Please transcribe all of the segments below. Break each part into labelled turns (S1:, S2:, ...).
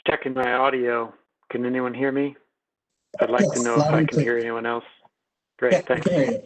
S1: Checking my audio. Can anyone hear me? I'd like to
S2: Yes,
S1: know if
S2: loud
S1: I
S2: and
S1: can
S2: clear.
S1: hear anyone else.
S2: Yeah,
S1: Great,
S2: we
S1: thanks.
S2: can hear you.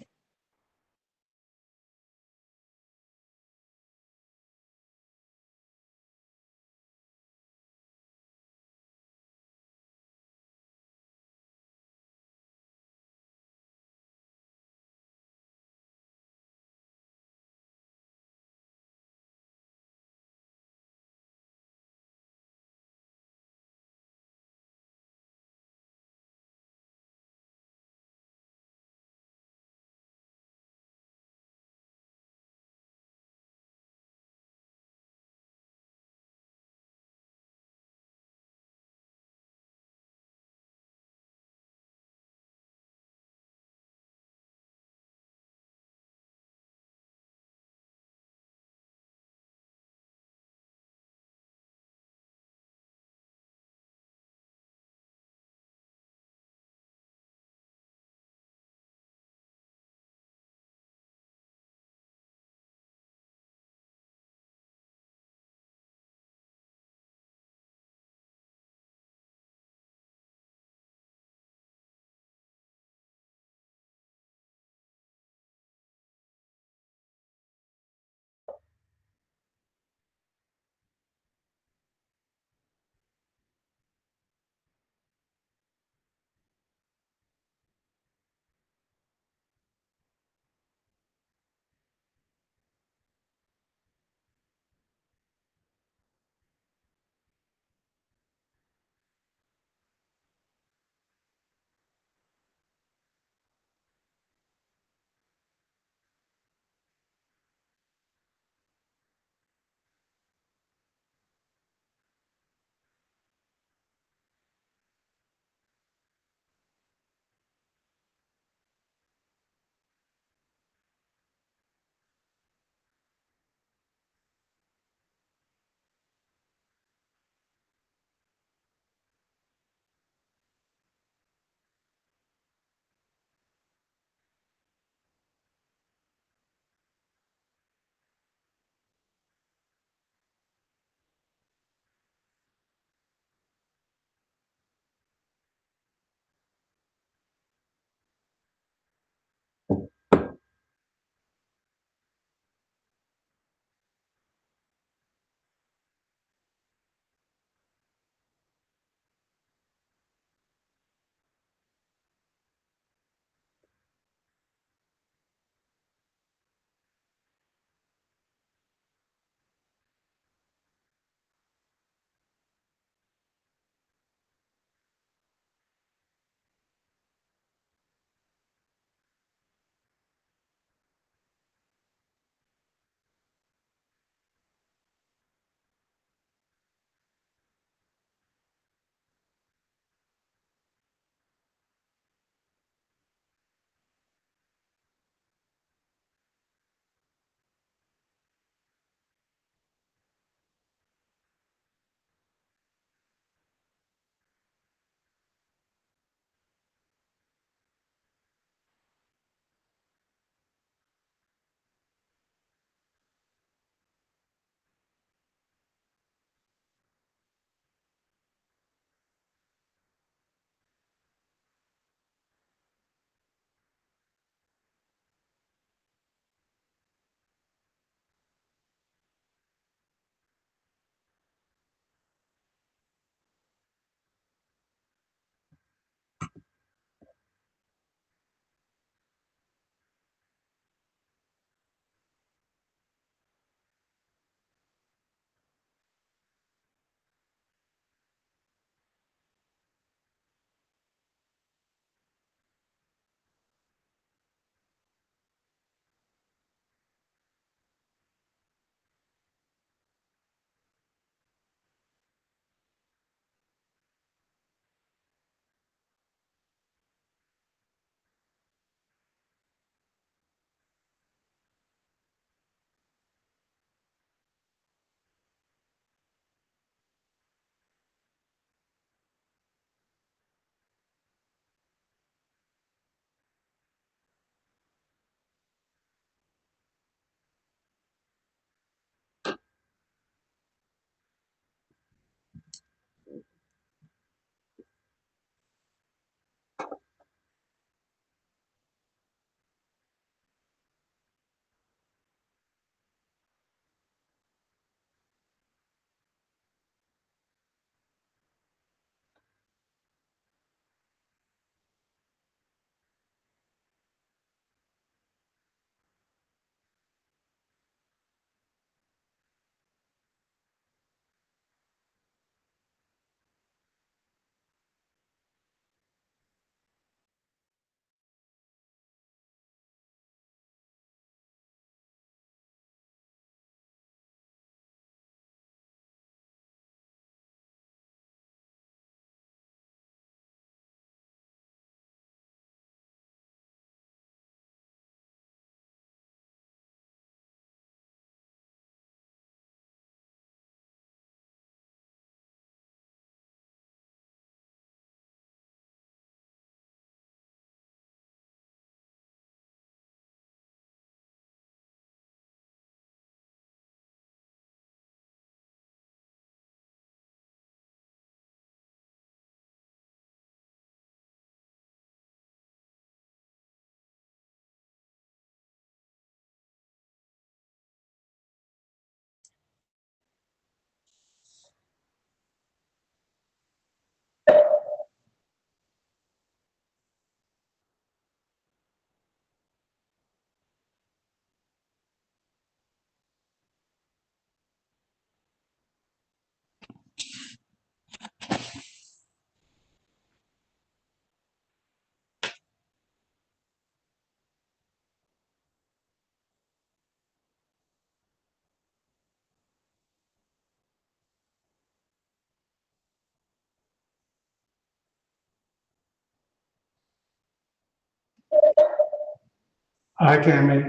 S2: Hi, Tammy.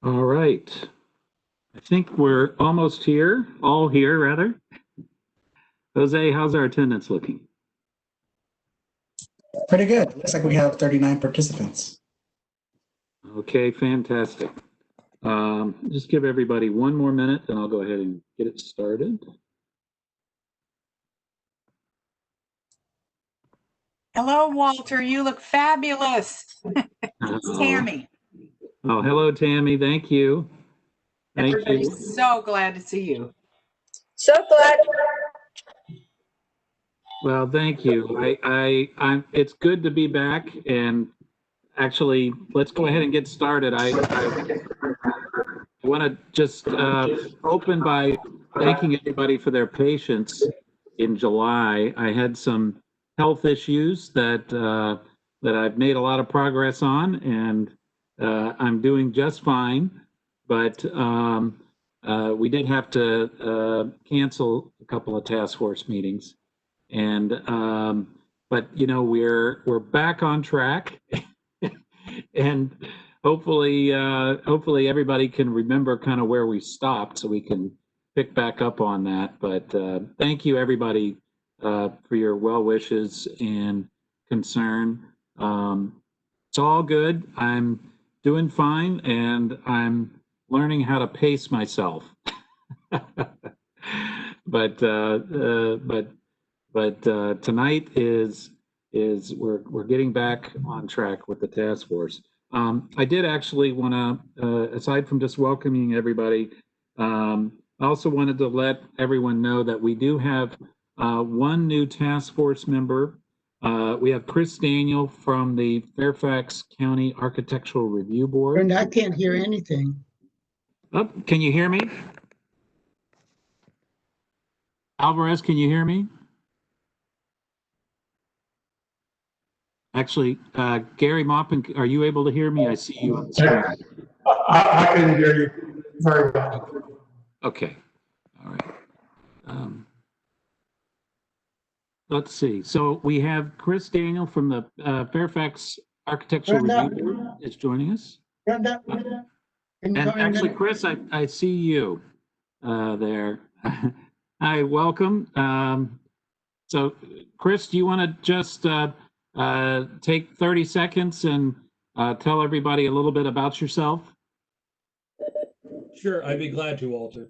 S3: All right. I think we're almost here, all here rather. Jose, how's our attendance looking?
S4: Pretty good. Looks like we have 39 participants.
S3: Okay, fantastic. Just give everybody one more minute and I'll go ahead and get it started.
S5: Hello, Walter. You look fabulous. It's Tammy.
S3: Oh, hello, Tammy. Thank you. Thank
S5: Everybody's
S3: you.
S5: so glad to see you.
S6: So glad.
S3: Well, thank you. It's good to be back, and actually, let's go ahead and get started. I want to just open by thanking everybody for their patience in July. I had some health issues that I've made a lot of progress on, and I'm doing just fine. But we did have to cancel a couple of task force meetings, and but you know we're back on track, and hopefully everybody can remember kind of where we stopped so we can pick back up on that. But thank you everybody for your well wishes and concern. It's all good. I'm doing fine, and I'm learning how to pace myself. but tonight is we're getting back on track with the task force. I did actually want to, aside from just welcoming everybody, I also wanted to let everyone know that we do have one new task force member. We have Chris Daniel from the Fairfax County Architectural Review Board.
S7: And I can't hear anything.
S3: Oh, can you hear me? Alvarez, can you hear me? Actually, Gary Maupin, are you able to hear me? I see you on the screen.
S2: I can hear you very well.
S3: Okay, all right. Let's see. So we have Chris Daniel from the Fairfax Architectural
S7: Brenda.
S3: Review Board is joining us.
S7: Brenda, can you
S3: And
S7: come in a
S3: actually,
S7: minute?
S3: Chris, I see you there. Hi, welcome. So, Chris, do you want to just take 30 seconds and tell everybody a little bit about yourself?
S8: Sure, I'd be glad to, Walter.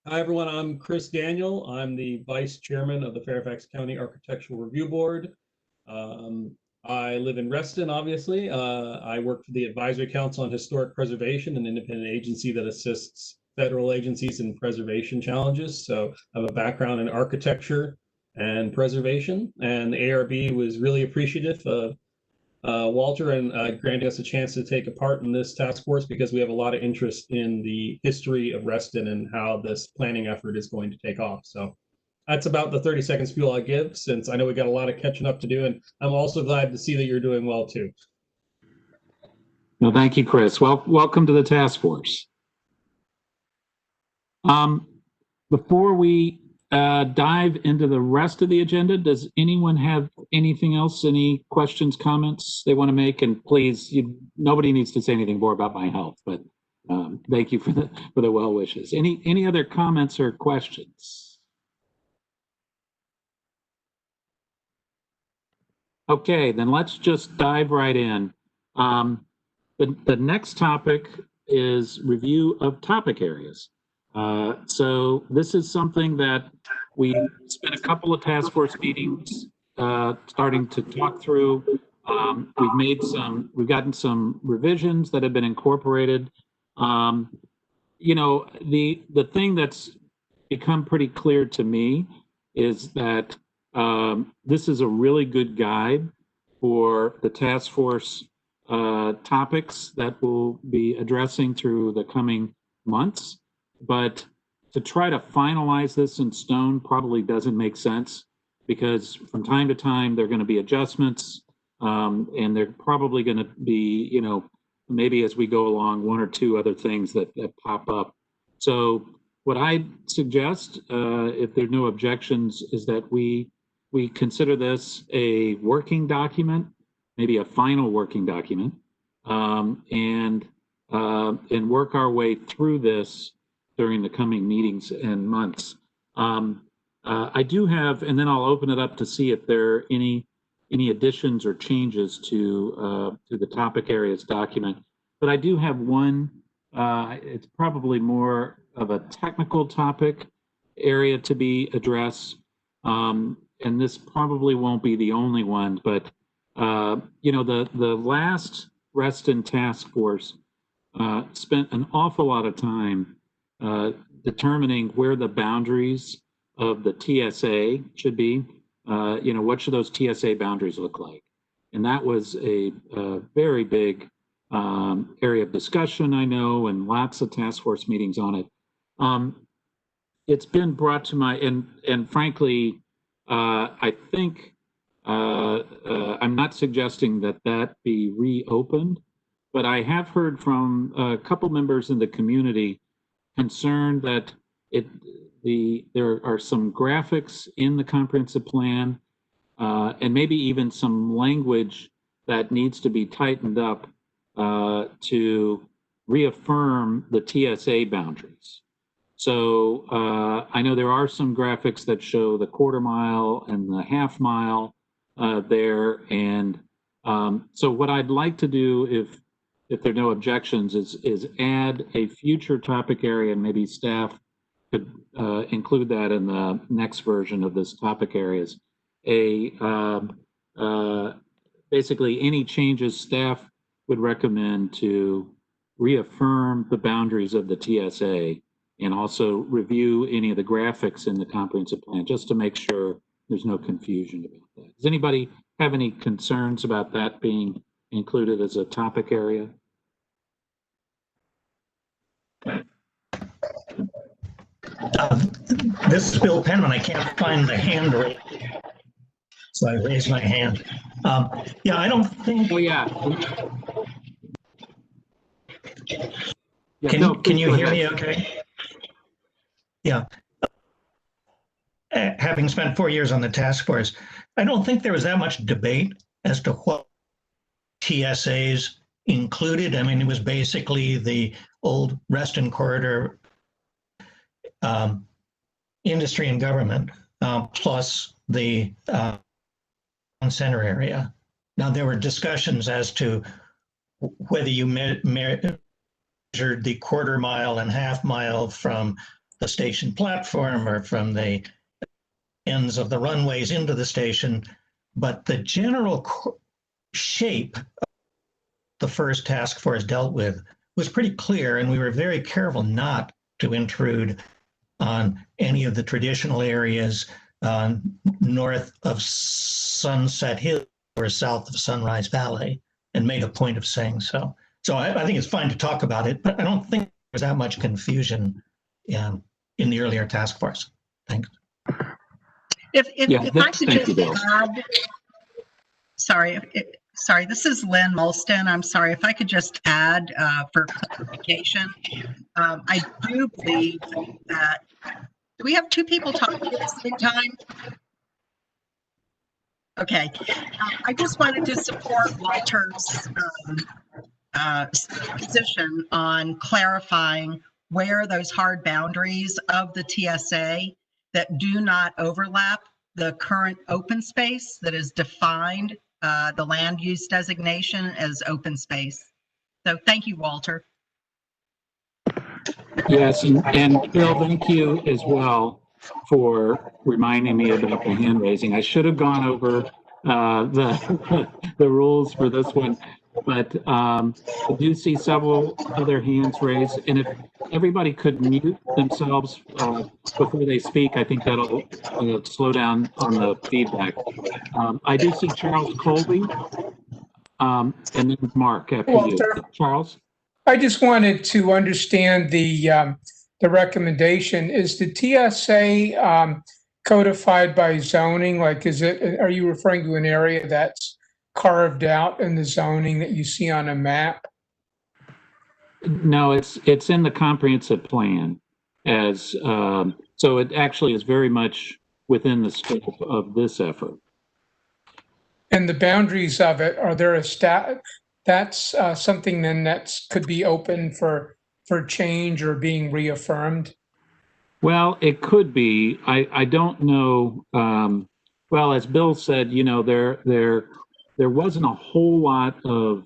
S8: Hi, everyone. I'm Chris Daniel. I'm the Vice Chairman of the Fairfax County Architectural Review Board. I live in Reston, obviously. I work for the Advisory Council on Historic Preservation, an independent agency that assists federal agencies in preservation challenges. So I have a background in architecture and preservation, and the ARB was really appreciative of Walter and granting us a chance to take a part in this task force because we have a lot of interest in the history of Reston and how this planning effort is going to take off. So that's about the 30-second spiel I give, since I know we got a lot of catching up to do, and I'm also glad to see that you're doing well too.
S3: Well, thank you, Chris. Well, welcome to the task force. Before we dive into the rest of the agenda. Does anyone have anything else? Any questions, comments they want to make? And please, nobody needs to say anything more about my health, but thank you for the well wishes. Any other comments or questions? Okay, then let's just dive right in. The next topic is review of topic areas. So this is something that we spent a couple of task force meetings starting to talk through. We've gotten some revisions that have been incorporated. You know, the thing that's become pretty clear to me is that this is a really good guide for the task force topics that we'll be addressing through the coming months. But to try to finalize this in stone probably doesn't make sense, because from time to time there are going to be adjustments, and they're probably going to be, you know, maybe as we go along, one or two other things that pop up. So what I suggest, if there are no objections, is that we consider this a working document, maybe a final working document, and work our way through this during the coming meetings and months. I do have, and then I'll open it up to see if there are any additions or changes to the topic areas document. But I do have one. It's probably more of a technical topic area to be addressed, and this probably won't be the only one. But you know, the last Reston task force spent an awful lot of time determining where the boundaries of the TSA should be. You know, what should those TSA boundaries look like? And that was a very big area of discussion, I know, and lots of task force meetings on it. It's been brought to my, and frankly, I think I'm not suggesting that be reopened, but I have heard from a couple members in the community concerned that there are some graphics in the comprehensive plan, and maybe even some language that needs to be tightened up to reaffirm the TSA boundaries. So I know there are some graphics that show the quarter mile and the half mile there, and so what I'd like to do, if there are no objections, is add a future topic area, and maybe staff could include that in the next version of this topic areas. Basically any changes staff would recommend to reaffirm the boundaries of the TSA, and also review any of the graphics in the comprehensive plan, just to make sure there's no confusion about that. Does anybody have any concerns about that being included as a topic area?
S9: This is Bill Penman. I can't find the hand right, so I raise my hand. Yeah, I don't think.
S3: Oh yeah.
S9: Can you hear me okay? Yeah. Having spent 4 years on the task force, I don't think there was that much debate as to what TSAs included. I mean, it was basically the old Reston corridor, industry and government, plus the center area. Now, there were discussions as to whether you measured the quarter mile and half mile from the station platform or from the ends of the runways into the station, but the general shape the first task force dealt with was pretty clear, and we were very careful not to intrude on any of the traditional areas north of Sunset Hill or south of Sunrise Valley, and made a point of saying so. So I think it's fine to talk about it, but I don't think there's that much confusion in the earlier task force. Thanks.
S5: If I could just add, sorry, this is Lynn Molston. I'm sorry, if I could just add for clarification. I do believe that Do we have two people talking at the same time? Okay. I just wanted to support Walter's position on clarifying where those hard boundaries of the TSA that do not overlap the current open space that is defined, the land use designation as open space. So thank you, Walter.
S3: Yes, and Bill, thank you as well for reminding me about the hand raising. I should have gone over the the rules for this one, but I do see several other hands raised, and if everybody could mute themselves before they speak, I think that'll slow down on the feedback. I do see Charles Colby, and then Mark after you.
S2: Walter.
S3: Charles?
S2: I just wanted to understand the recommendation. Is the TSA codified by zoning? Like, are you referring to an area that's carved out in the zoning that you see on a map?
S3: No, it's in the comprehensive plan as, so it actually is very much within the scope of this effort.
S2: And the boundaries of it, are there that's something then could be open for change or being reaffirmed?
S3: Well, it could be. I don't know. Well, as Bill said, you know, there wasn't a whole lot of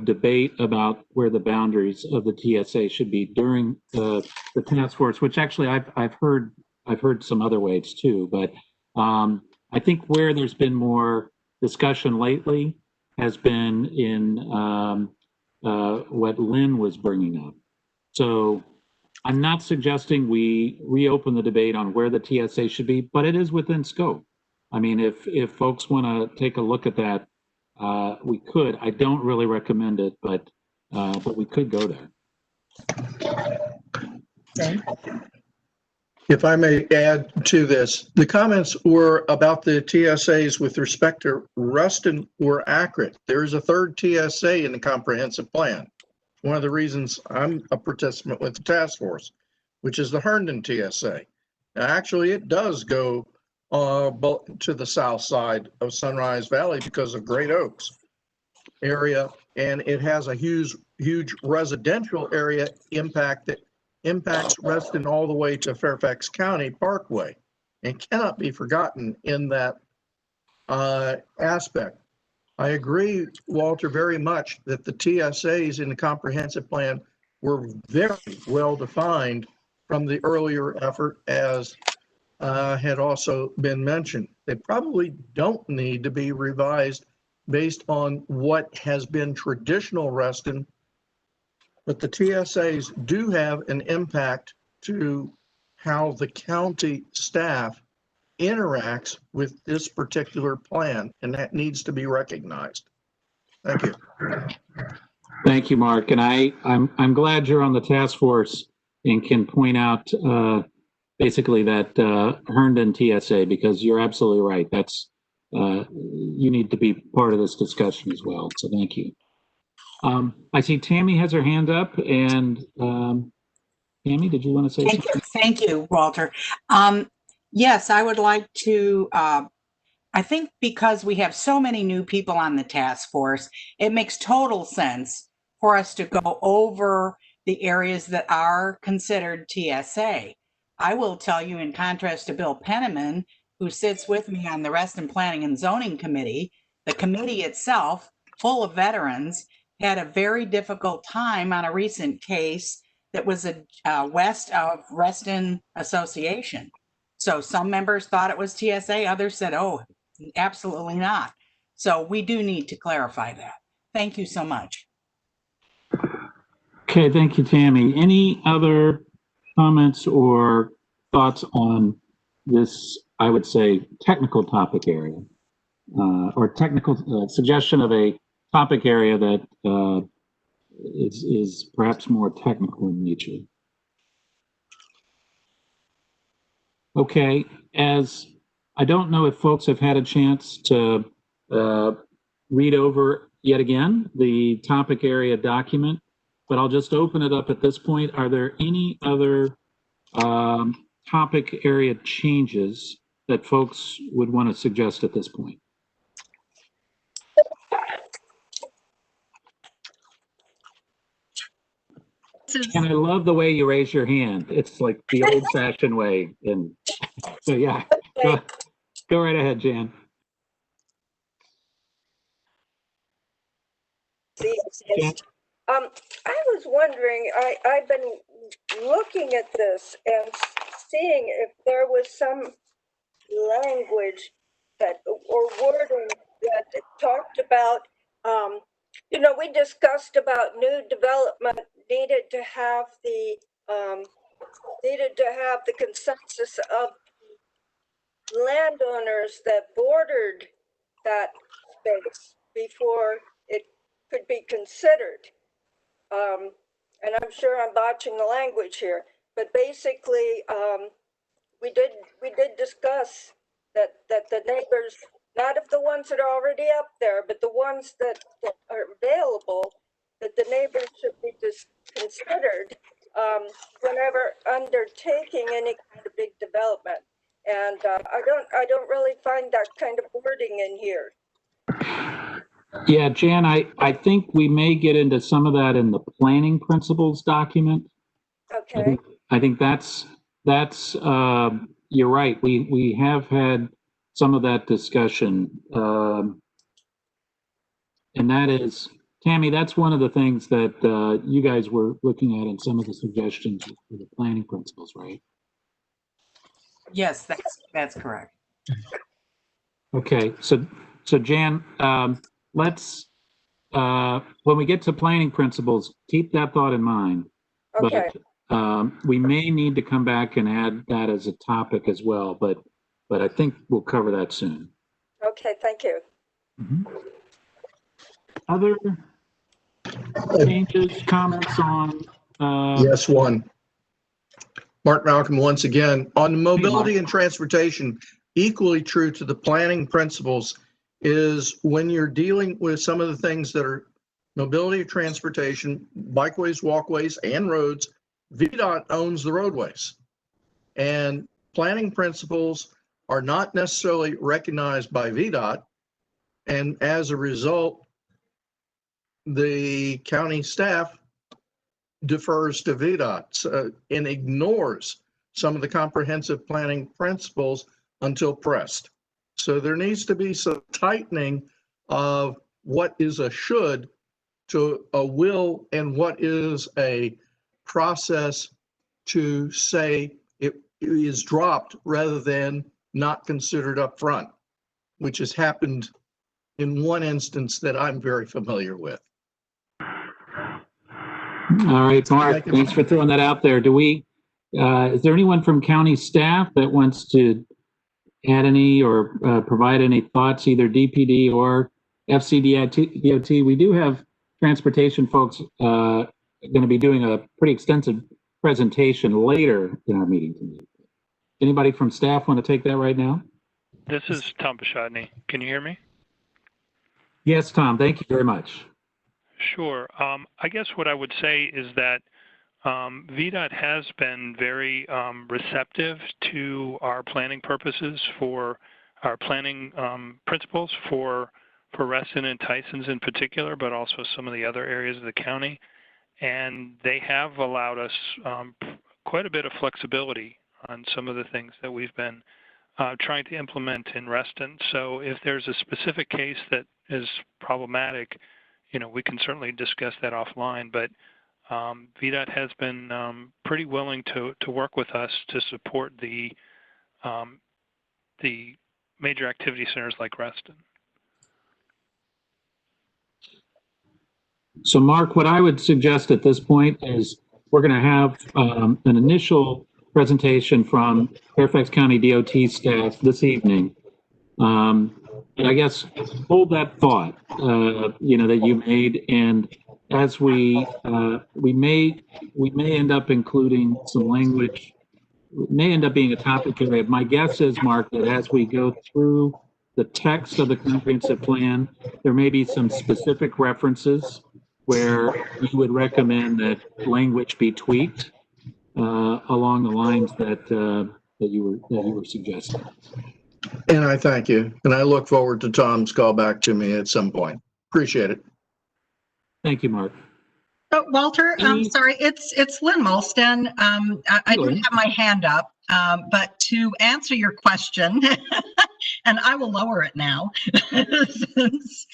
S3: debate about where the boundaries of the TSA should be during the task force, which actually I've heard some other ways too. But I think where there's been more discussion lately has been in what Lynn was bringing up. So I'm not suggesting we reopen the debate on where the TSA should be, but it is within scope. I mean, if folks want to take a look at that, we could. I don't really recommend it, but we could go there.
S2: Okay.
S10: If I may add to this, the comments were about the TSAs with respect to Reston were accurate. There is a third TSA in the comprehensive plan. One of the reasons I'm a participant with the task force, which is the Herndon TSA. Now, actually, it does go to the south side of Sunrise Valley because of Great Oaks area, and it has a huge residential area impact that impacts Reston all the way to Fairfax County Parkway, and cannot be forgotten in that aspect. I agree, Walter, very much that the TSAs in the comprehensive plan were very well defined from the earlier effort, as had also been mentioned. They probably don't need to be revised based on what has been traditional Reston, but the TSAs do have an impact to how the county staff interacts with this particular plan, and that needs to be recognized. Thank you.
S3: Thank you, Mark. And I'm glad you're on the task force and can point out basically that Herndon TSA, because you're absolutely right. That's you need to be part of this discussion as well. So thank you. I see Tammy has her hand up, and Tammy, did you want to say something?
S11: Thank you, Walter. Yes, I would like to, I think because we have so many new people on the task force, it makes total sense for us to go over the areas that are considered TSA. I will tell you, in contrast to Bill Penniman, who sits with me on the Reston Planning and Zoning Committee, the committee itself, full of veterans, had a very difficult time on a recent case that was a west of Reston Association. So some members thought it was TSA, others said, oh, absolutely not. So we do need to clarify that. Thank you so much.
S3: Okay, thank you, Tammy. Any other comments or thoughts on this, I would say, technical topic area, or technical suggestion of a topic area that is perhaps more technical in nature? Okay, as I don't know if folks have had a chance to read over yet again the topic area document, but I'll just open it up at this point. Are there any other topic area changes that folks would want to suggest at this point? And I love the way you raise your hand. It's like the old-fashioned way. And so, yeah, go right ahead, Jan.
S6: Yes. I was wondering, I've been looking at this and seeing if there was some language that, or wording that talked about, we discussed about new development needed to have the consensus of landowners that bordered that space before it could be considered. And I'm sure I'm botching the language here, but basically, we did discuss that the neighbors, not of the ones that are already up there, but the ones that are available, that the neighbors should be considered whenever undertaking any kind of big development. And I don't really find that kind of wording in here.
S3: Yeah, Jan, I think we may get into some of that in the planning principles document.
S6: Okay.
S3: I think that's you're right. We have had some of that discussion, and that is, Tammy, that's one of the things that you guys were looking at in some of the suggestions for the planning principles, right?
S11: Yes, that's correct.
S3: Okay, so Jan, let's when we get to planning principles, keep that thought in mind.
S6: Okay.
S3: But we may need to come back and add that as a topic as well. But I think we'll cover that soon.
S6: Okay, thank you.
S3: Mm-hmm. Other changes, comments on?
S10: Yes, one. Mark Malcolm, once again, on mobility and transportation, equally true to the planning principles is when you're dealing with some of the things that are mobility, transportation, bikeways, walkways, and roads, VDOT owns the roadways. And planning principles are not necessarily recognized by VDOT. And as a result, the county staff defers to VDOT and ignores some of the comprehensive planning principles until pressed. So there needs to be some tightening of what is a should to a will and what is a process to say it is dropped rather than not considered up front, which has happened in one instance that I'm very familiar with.
S3: All right, Mark, thanks for throwing that out there. Do we, is there anyone from county staff that wants to add any or provide any thoughts, either DPD or FCDOT? We do have transportation folks going to be doing a pretty extensive presentation later in our meeting tonight. Anybody from staff want to take that right now?
S12: This is Tom Pashadny. Can you hear me?
S3: Yes, Tom, thank you very much.
S12: Sure. I guess what I would say is that VDOT has been very receptive to our planning purposes, for our planning principles for Reston and Tysons in particular, but also some of the other areas of the county. And they have allowed us quite a bit of flexibility on some of the things that we've been trying to implement in Reston. So if there's a specific case that is problematic, we can certainly discuss that offline, but VDOT has been pretty willing to work with us to support the major activity centers like Reston.
S3: So Mark, what I would suggest at this point is we're going to have an initial presentation from Fairfax County DOT staff this evening. And I guess hold that thought, that you made, and as we may end up including some language, it may end up being a topic area. My guess is, Mark, that as we go through the text of the comprehensive plan, there may be some specific references where you would recommend that language be tweaked. along the lines that you were suggesting.
S10: And I thank you. And I look forward to Tom's call back to me at some point. Appreciate it.
S3: Thank you, Mark.
S5: Oh, Walter, I'm
S3: Any-
S5: sorry, it's Lynn Molston. I
S3: Lynn.
S5: didn't have my hand up, but to answer your question, and I will lower it now, since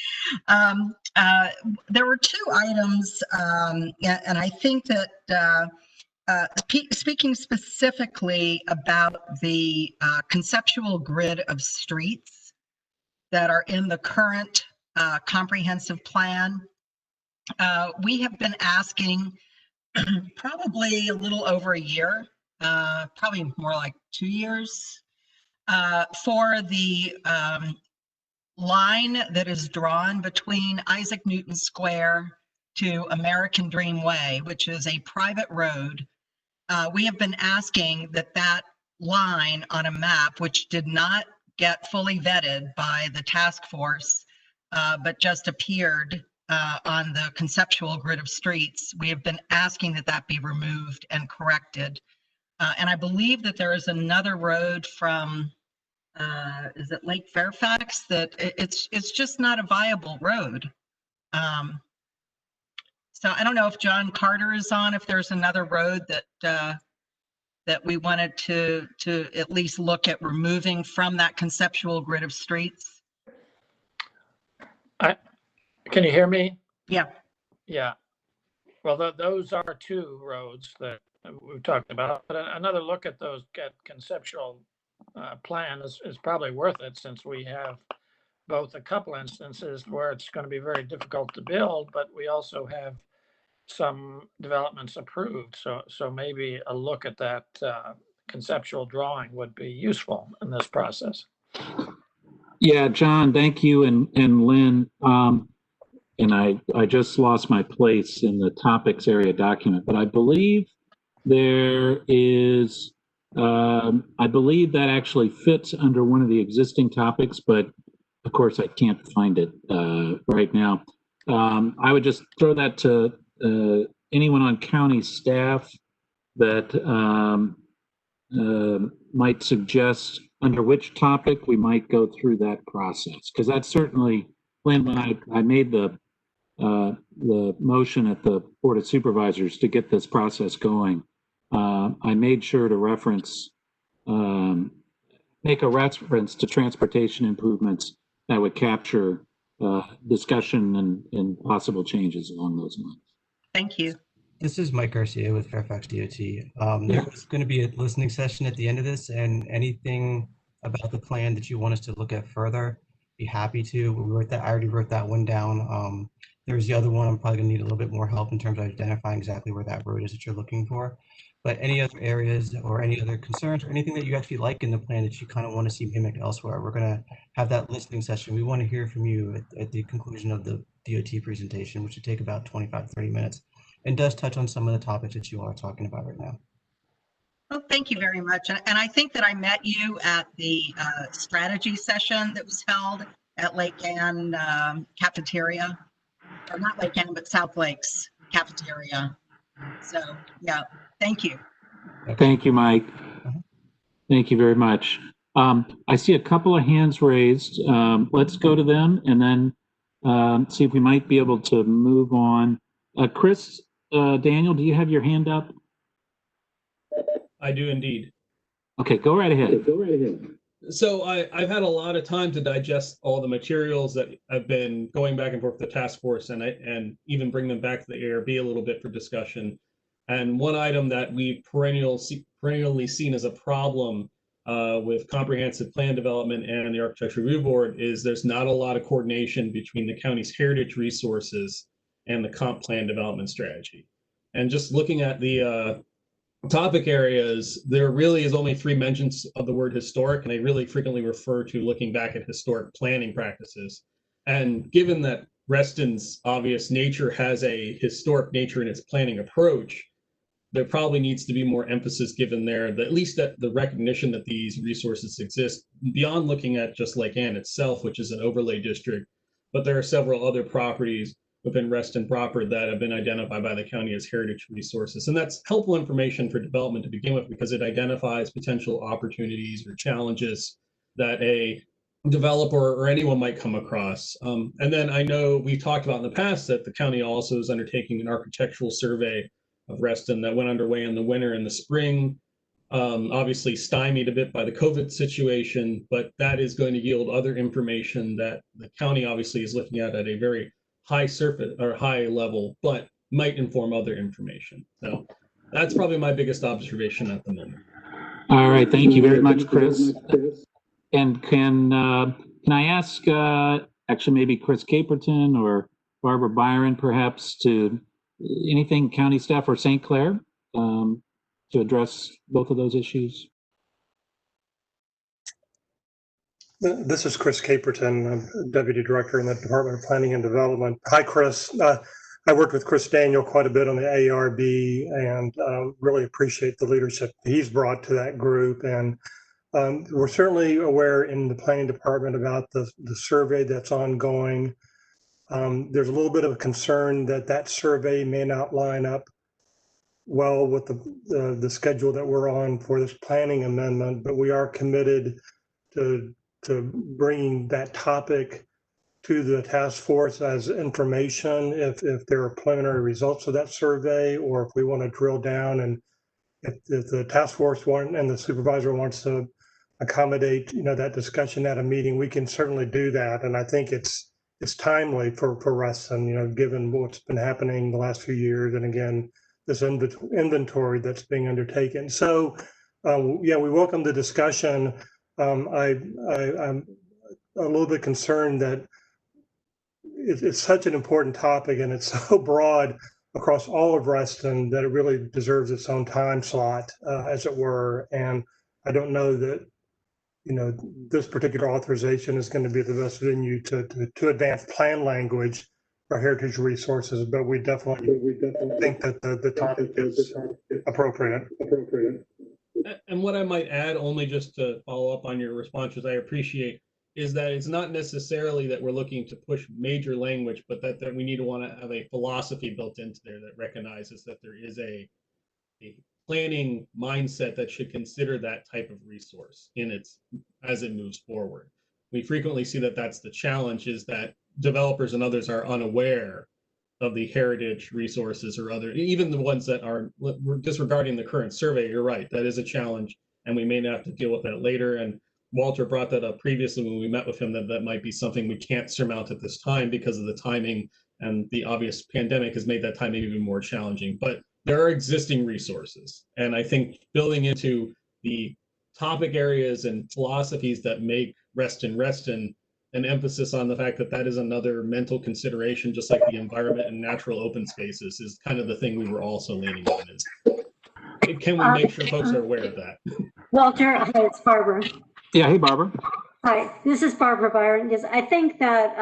S5: there were two items, and I think that speaking specifically about the conceptual grid of streets that are in the current comprehensive plan, we have been asking probably a little over a year, probably more like 2 years, for the line that is drawn between Isaac Newton Square to American Dream Way, which is a private road. We have been asking that that line on a map, which did not get fully vetted by the task force, but just appeared on the conceptual grid of streets, we have been asking that that be removed and corrected. And I believe that there is another road from, is it Lake Fairfax, that it's just not a viable road. So I don't know if John Carter is on, if there's another road that that we wanted to at least look at removing from that conceptual grid of streets.
S13: Can you hear me?
S5: Yeah.
S13: Yeah. Well, those are two roads that we've talked about, but another look at those conceptual plan is probably worth it, since we have both a couple instances where it's going to be very difficult to build, but we also have some developments approved. So maybe a look at that conceptual drawing would be useful in this process.
S3: Yeah, John, thank you, and Lynn. And I just lost my place in the topics area document, but I believe there is, I believe that actually fits under one of the existing topics, but of course I can't find it right now. I would just throw that to anyone on county staff that might suggest under which topic we might go through that process, because that's certainly, Lynn, when I made the motion at the Board of Supervisors to get this process going, I made sure to make a reference to transportation improvements that would capture discussion and possible changes along those lines.
S5: Thank you.
S14: This is Mike Garcia with Fairfax DOT. There's going to be a listening session at the end of this, and anything about the plan that you want us to look at further, be happy to. I already wrote that one down. There's the other one. I'm probably gonna need a little bit more help in terms of identifying exactly where that road is that you're looking for. But any other areas or any other concerns or anything that you actually like in the plan that you kind of want to see mimicked elsewhere, we're gonna have that listening session. We want to hear from you at the conclusion of the DOT presentation, which should take about 25 to 30 minutes, and does touch on some of the topics that you are talking about right now.
S5: Well, thank you very much. And I think that I met you at the strategy session that was held at Lake Ann cafeteria, or not Lake Ann, but South Lakes cafeteria. So yeah, thank you.
S3: Thank you, Mike. Thank you very much. I see a couple of hands raised. Let's go to them and then see if we might be able to move on. Chris, Daniel, do you have your hand up?
S8: I do indeed.
S3: Okay, go right ahead.
S8: So I've had a lot of time to digest all the materials that I've been going back and forth with the task force, and even bring them back to the ARB a little bit for discussion. And one item that we've perennially seen as a problem with comprehensive plan development and the Architecture Review Board is there's not a lot of coordination between the county's heritage resources and the comp plan development strategy. And just looking at the topic areas, there really is only 3 mentions of the word historic, and they really frequently refer to looking back at historic planning practices. And given that Reston's obvious nature has a historic nature in its planning approach, there probably needs to be more emphasis given there, at least at the recognition that these resources exist, beyond looking at just Lake Ann itself, which is an overlay district, but there are several other properties within Reston proper that have been identified by the county as heritage resources. And that's helpful information for development to begin with because it identifies potential opportunities or challenges that a developer or anyone might come across. And then I know we've talked about in the past that the county also is undertaking an architectural survey of Reston that went underway in the winter and the spring. Obviously stymied a bit by the COVID situation, but that is going to yield other information that the county obviously is looking at a very high surface or high level, but might inform other information. So that's probably my biggest observation at the moment.
S3: All right, thank you very much, Chris. And can I ask, actually maybe Chris Caperton or Barbara Byron perhaps to anything county staff or St. Clair to address both of those issues?
S15: This is Chris Caperton, I'm Deputy Director in the Department of Planning and Development. Hi, Chris. I worked with Chris Daniel quite a bit on the ARB and really appreciate the leadership he's brought to that group. And we're certainly aware in the Planning Department about the survey that's ongoing. There's a little bit of a concern that that survey may not line up well with the schedule that we're on for this planning amendment, but we are committed to bringing that topic to the task force as information if there are preliminary results of that survey, or if we want to drill down, and if the task force and the supervisor wants to accommodate that discussion at a meeting, we can certainly do that. And I think it's timely for Reston, given what's been happening the last few years, and again this inventory that's being undertaken. So yeah, we welcome the discussion. I'm a little bit concerned that it's such an important topic and it's so broad across all of Reston that it really deserves its own time slot, as it were. And I don't know that this particular authorization is going to be the best venue to advance plan language for heritage resources, but we definitely think that the topic is appropriate.
S8: And what I might add, only just to follow up on your response, which I appreciate, is that it's not necessarily that we're looking to push major language, but that we need to want to have a philosophy built into there that recognizes that there is a planning mindset that should consider that type of resource as it moves forward. We frequently see that that's the challenge, is that developers and others are unaware of the heritage resources or other, even the ones that are disregarding the current survey. You're right, that is a challenge, and we may have to deal with that later. And Walter brought that up previously when we met with him, that might be something we can't surmount at this time because of the timing, and the obvious pandemic has made that time even more challenging. But there are existing resources, and I think building into the topic areas and philosophies that make Reston, an emphasis on the fact that that is another mental consideration, just like the environment and natural open spaces, is kind of the thing we were also leaning on. Is can we make sure folks are aware of that?
S16: Walter, hi, it's Barbara.
S3: Yeah, hey, Barbara.
S16: Hi, this is Barbara Byron. Yes, I think that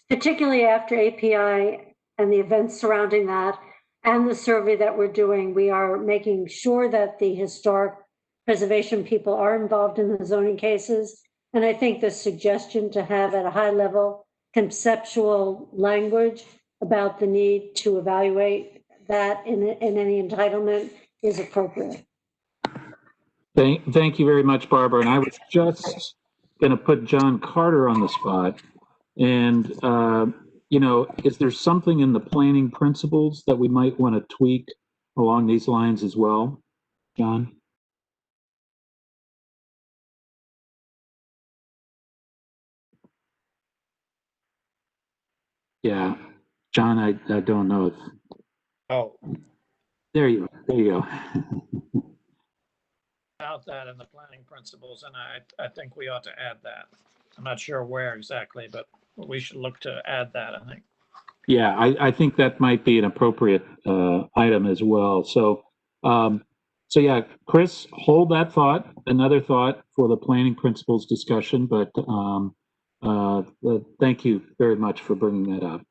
S16: particularly after API and the events surrounding that and the survey that we're doing, we are making sure that the historic preservation people are involved in the zoning cases. And I think the suggestion to have at a high level conceptual language about the need to evaluate that in any entitlement is appropriate.
S3: Thank you very much, Barbara. And I was just going to put John Carter on the spot. And, is there something in the planning principles that we might want to tweak along these lines as well, John? Yeah, John, I don't know if.
S13: Oh.
S3: There you go.
S13: About that in the planning principles, and I think we ought to add that. I'm not sure where exactly, but we should look to add that, I think.
S3: Yeah, I think that might be an appropriate item as well. So yeah, Chris, hold that thought, another thought for the planning principles discussion, but thank you very much for bringing that up.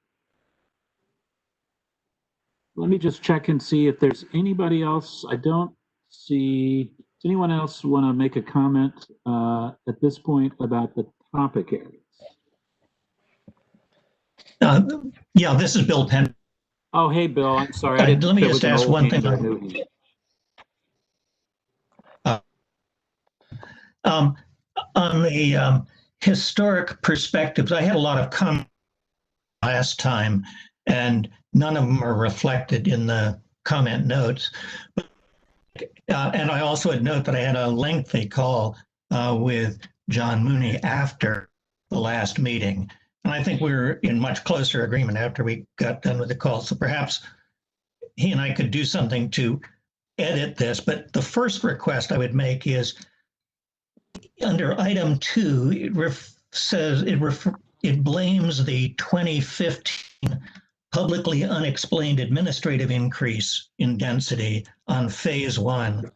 S3: Let me just check and see if there's anybody else. I don't see. Does anyone else want to make a comment at this point about the topic areas?
S9: Yeah, this is Bill Penn.
S3: Oh, hey, Bill, I'm sorry. I didn't
S9: Let me
S3: there
S9: just
S3: was an
S9: ask
S3: old
S9: one
S3: hand
S9: thing.
S3: or a new hand.
S9: On the historic perspectives, I had a lot of comments last time, and none of them are reflected in the comment notes. And I also would note that I had a lengthy call with John Mooney after the last meeting. And I think we were in much closer agreement after we got done with the call. So perhaps he and I could do something to edit this. But the first request I would make is under item 2, it blames the 2015 publicly unexplained administrative increase in density on phase 1.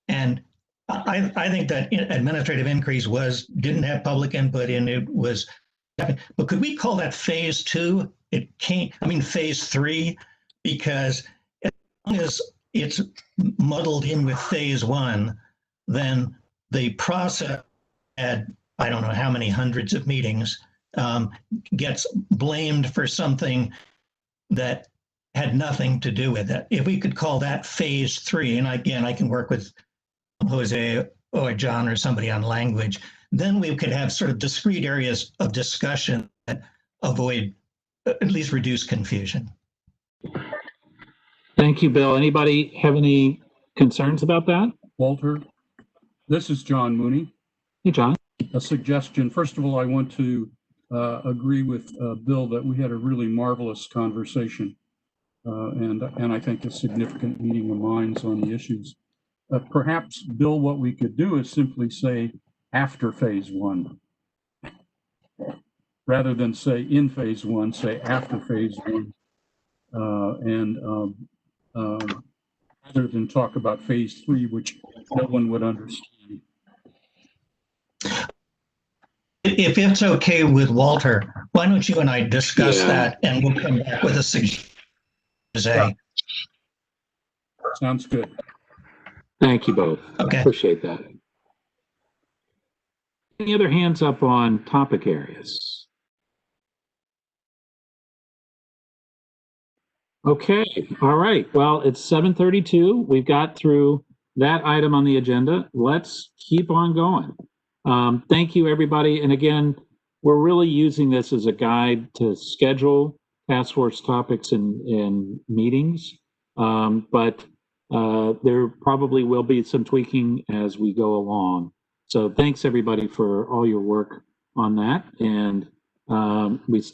S9: And I think that administrative increase didn't have public input and it was, but could we call that phase 2? Phase 3, because as long as it's muddled in with phase 1, then the process had, I don't know how many hundreds of meetings, gets blamed for something that had nothing to do with it. If we could call that phase 3, and again, I can work with Jose or John or somebody on language, then we could have sort of discrete areas of discussion that avoid, at least reduce confusion.
S3: Thank you, Bill. Anybody have any concerns about that?
S17: Walter, this is John Mooney.
S3: Hey, John.
S17: A suggestion. First of all, I want to agree with Bill that we had a really marvelous conversation and I think a significant meeting of minds on the issues. Perhaps, Bill, what we could do is simply say after phase 1. Rather than say in phase 1, say after phase 1. Rather than talk about phase 3, which no one would understand.
S9: If it's okay with Walter, why don't you and I discuss that and we'll come back with a suggestion.
S17: Sounds good.
S3: Thank you both.
S9: Okay.
S3: Appreciate that. Any other hands up on topic areas? Okay. All right. Well, it's 7:32. We've got through that item on the agenda. Let's keep on going. Thank you, everybody. And again, we're really using this as a guide to schedule task force topics in meetings. But there probably will be some tweaking as we go along. So thanks everybody for all your work on that. And it is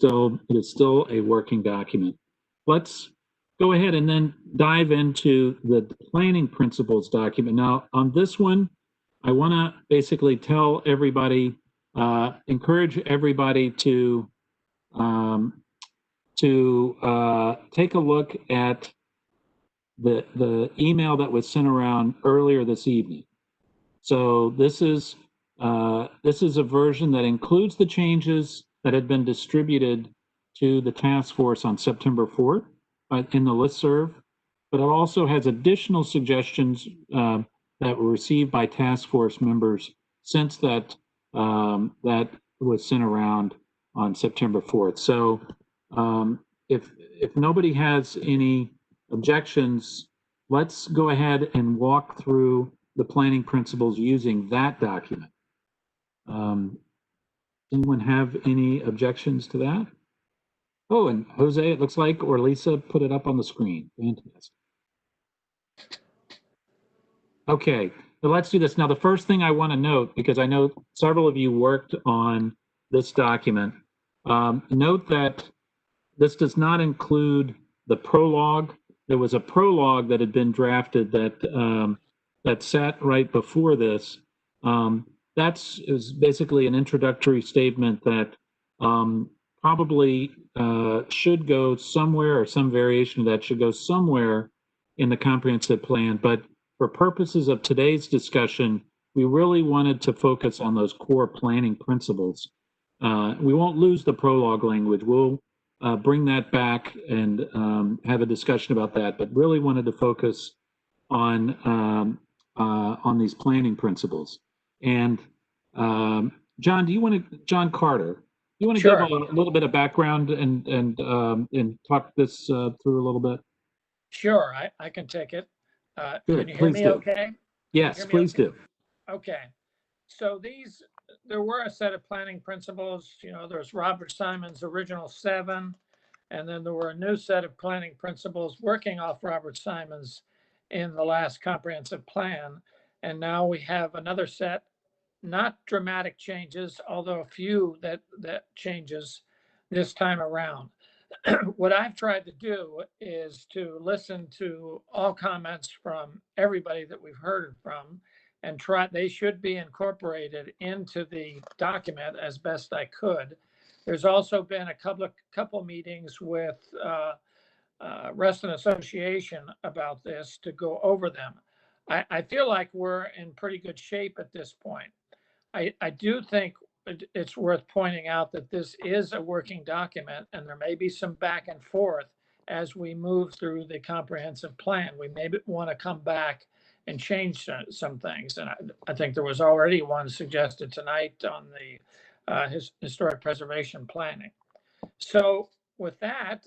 S3: still a working document. Let's go ahead and then dive into the planning principles document. Now on this one, I want to basically tell everybody, encourage everybody to take a look at the email that was sent around earlier this evening. So this is a version that includes the changes that had been distributed to the task force on September 4th in the listserv, but it also has additional suggestions that were received by task force members since that was sent around on September 4th. So if nobody has any objections, let's go ahead and walk through the planning principles using that document. Anyone have any objections to that? Oh, and Jose, it looks like, or Lisa put it up on the screen. Fantastic. Okay, so let's do this. Now, the first thing I want to note, because I know several of you worked on this document, note that this does not include the prologue. There was a prologue that had been drafted that sat right before this. Is basically an introductory statement that probably should go somewhere, or some variation of that should go somewhere in the comprehensive plan. But for purposes of today's discussion, we really wanted to focus on those core planning principles. We won't lose the prologue language. We'll bring that back and have a discussion about that, but really wanted to focus on these planning principles. And John, John Carter, You want to
S13: Sure.
S3: give a little bit of background and talk this through a little bit?
S13: Sure, I can take it.
S3: Good,
S13: Can you hear
S3: please
S13: me
S3: do.
S13: okay? Can you
S3: Yes,
S13: hear me
S3: please
S13: okay?
S3: do.
S13: Okay. So there were a set of planning principles, there's Robert Simon's original 7, and then there were a new set of planning principles working off Robert Simon's in the last comprehensive plan. And now we have another set, not dramatic changes, although a few that changes this time around. What I've tried to do is to listen to all comments from everybody that we've heard from and they should be incorporated into the document as best I could. There's also been a couple meetings with Reston Association about this to go over them. I feel like we're in pretty good shape at this point. I do think it's worth pointing out that this is a working document and there may be some back and forth as we move through the comprehensive plan. We may want to come back and change some things. And I think there was already one suggested tonight on the historic preservation planning. So with that,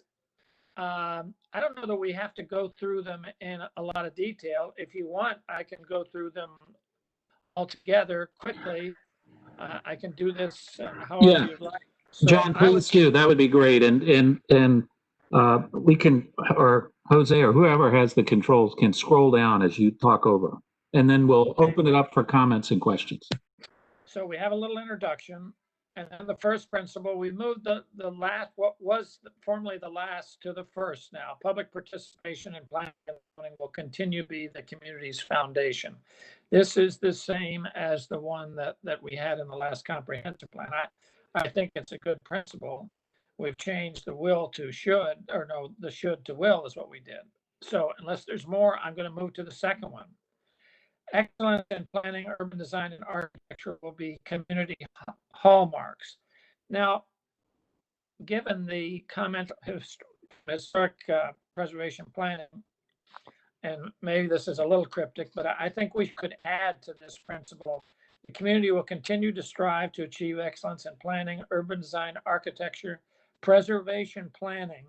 S13: I don't know that we have to go through them in a lot of detail. If you want, I can go through them all together quickly. I can do this however you'd like. So
S3: John, please do. That would be great. And we can, or Jose or whoever has the controls can scroll down as you talk over, and then we'll open it up for comments and questions.
S13: So we have a little introduction, and then the first principle, we moved the last, what was formerly the last to the first now. Public participation in planning and zoning will continue to be the community's foundation. This is the same as the one that we had in the last comprehensive plan. I think it's a good principle. We've changed the will to should, or no, the should to will is what we did. So unless there's more, I'm going to move to the second one. Excellence in planning, urban design, and architecture will be community hallmarks. Now, given the comment of historic preservation planning, and maybe this is a little cryptic, but I think we could add to this principle. The community will continue to strive to achieve excellence in planning, urban design, architecture, preservation planning,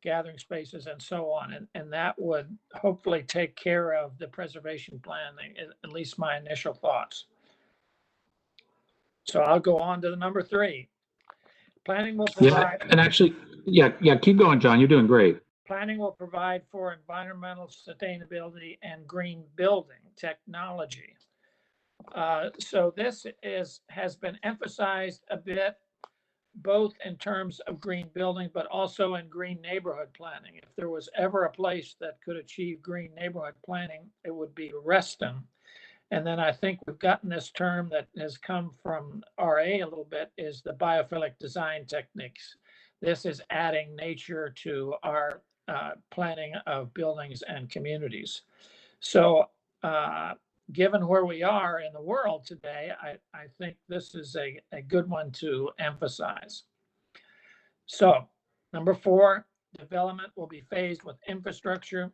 S13: gathering spaces, and so on. And that would hopefully take care of the preservation planning, at least my initial thoughts. So I'll go on to the number 3. Planning will provide.
S3: Yeah, and actually, yeah, keep going, John. You're doing great.
S13: Planning will provide for environmental sustainability and green building technology. So this has been emphasized a bit, both in terms of green building, but also in green neighborhood planning. If there was ever a place that could achieve green neighborhood planning, it would be Reston. And then I think we've gotten this term that has come from RA a little bit, is the biophilic design techniques. This is adding nature to our planning of buildings and communities. So given where we are in the world today, I think this is a good one to emphasize. So number 4, development will be phased with infrastructure.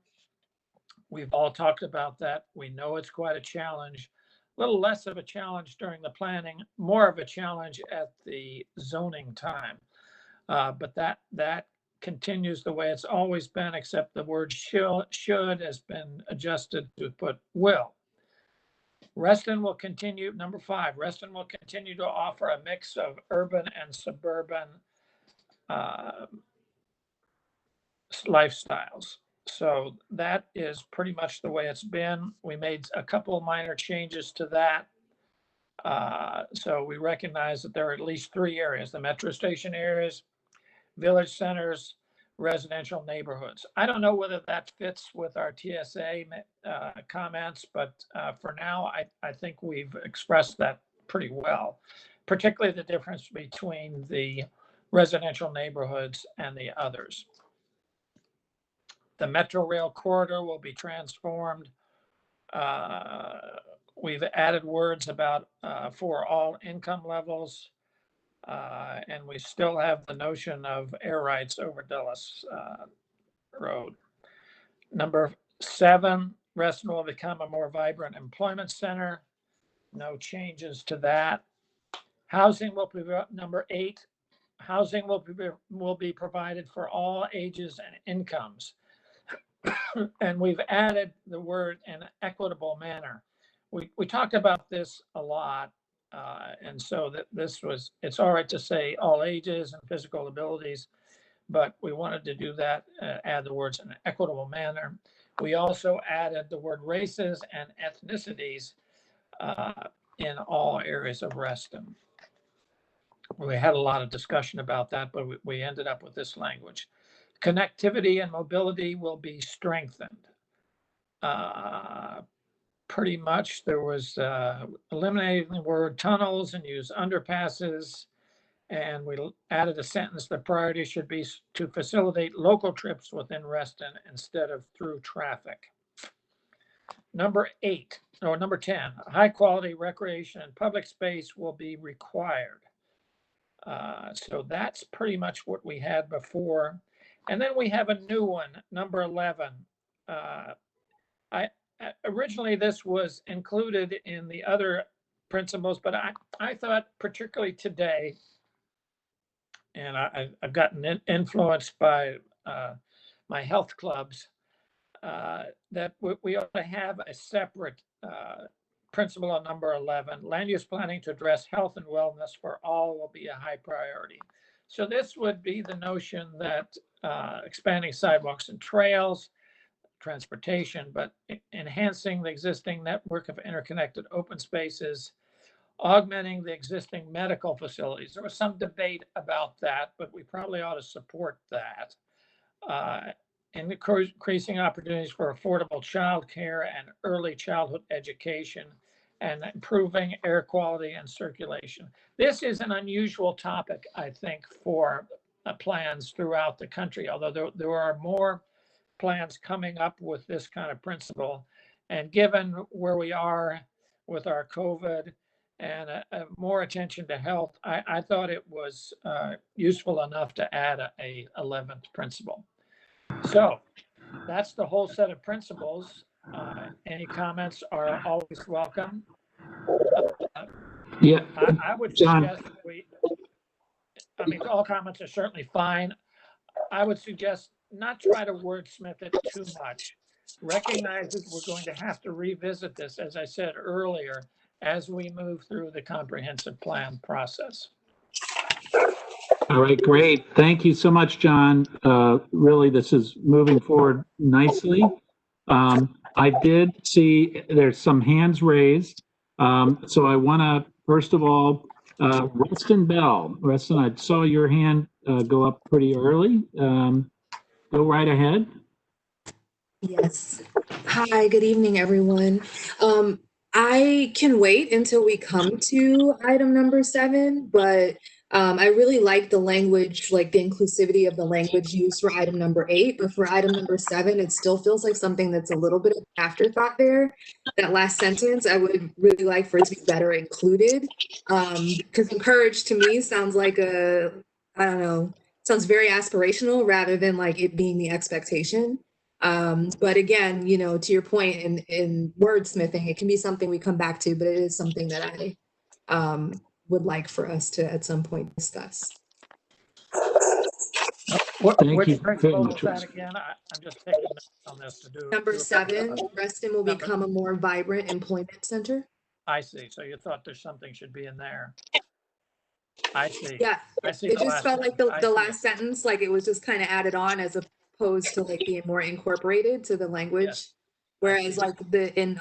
S13: We've all talked about that. We know it's quite a challenge. A little less of a challenge during the planning, more of a challenge at the zoning time. But that continues the way it's always been, except the word should has been adjusted to put will. Reston will continue, number 5, Reston will continue to offer a mix of urban and suburban lifestyles. So that is pretty much the way it's been. We made a couple of minor changes to that. So we recognize that there are at least 3 areas: the metro station areas, village centers, residential neighborhoods. I don't know whether that fits with our TSA comments, but for now, I think we've expressed that pretty well, particularly the difference between the residential neighborhoods and the others. The Metro Rail corridor will be transformed. We've added words about for all income levels. And we still have the notion of air rights over Dulles Road. Number 7, Reston will become a more vibrant employment center. No changes to that. Housing will be number 8. housing will be provided for all ages and incomes. And we've added the word in an equitable manner. We talked about this a lot. And so that it's all right to say all ages and physical abilities, but we wanted to do that, add the words in an equitable manner. We also added the word races and ethnicities in all areas of Reston. We had a lot of discussion about that, but we ended up with this language. Connectivity and mobility will be strengthened. Pretty much there was eliminating the word tunnels and use underpasses. And we added a sentence, the priority should be to facilitate local trips within Reston instead of through traffic. Number 10, high quality recreation and public space will be required. So that's pretty much what we had before. And then we have a new one, number 11. Originally this was included in the other principles, but I thought particularly today, and I've gotten influenced by my health clubs, that we ought to have a separate principle on number 11. Land use planning to address health and wellness for all will be a high priority. So this would be the notion that expanding sidewalks and trails, transportation, but enhancing the existing network of interconnected open spaces, augmenting the existing medical facilities. There was some debate about that, but we probably ought to support that. And increasing opportunities for affordable childcare and early childhood education, and improving air quality and circulation. This is an unusual topic, I think, for plans throughout the country, although there are more plans coming up with this kind of principle. And given where we are with our COVID and more attention to health, I thought it was useful enough to add a 11th principle. So that's the whole set of principles. Any comments are always welcome.
S3: Yeah,
S13: I would
S3: John.
S13: suggest all comments are certainly fine. I would suggest not try to wordsmith it too much. Recognize that we're going to have to revisit this, as I said earlier, as we move through the comprehensive plan process.
S3: All right, great. Thank you so much, John. Really, this is moving forward nicely. I did see there's some hands raised. So I want to, first of all, Reston Bell. Reston, I saw your hand go up pretty early. Go right ahead.
S18: Yes. Hi, good evening, everyone. I can wait until we come to item number 7, but I really like the language, like the inclusivity of the language used for item number 8, but for item number 7, it still feels like something that's a little bit of an afterthought there. That last sentence, I would really like for it to be better included, because encourage to me sounds like I don't know, sounds very aspirational rather than like it being the expectation. But again, you know, to your point in wordsmithing, it can be something we come back to, but it is something that I would like for us to at some point discuss.
S13: Which principle was that again? I'm just taking notes on this to do.
S18: Number 7, Reston will become a more vibrant employment center.
S13: I see. So you thought there's something should be in there. I see.
S18: Yeah,
S13: I see.
S18: it just felt like the last sentence, like it was just kind of added on as opposed to like being more incorporated to the language. Yes. Whereas like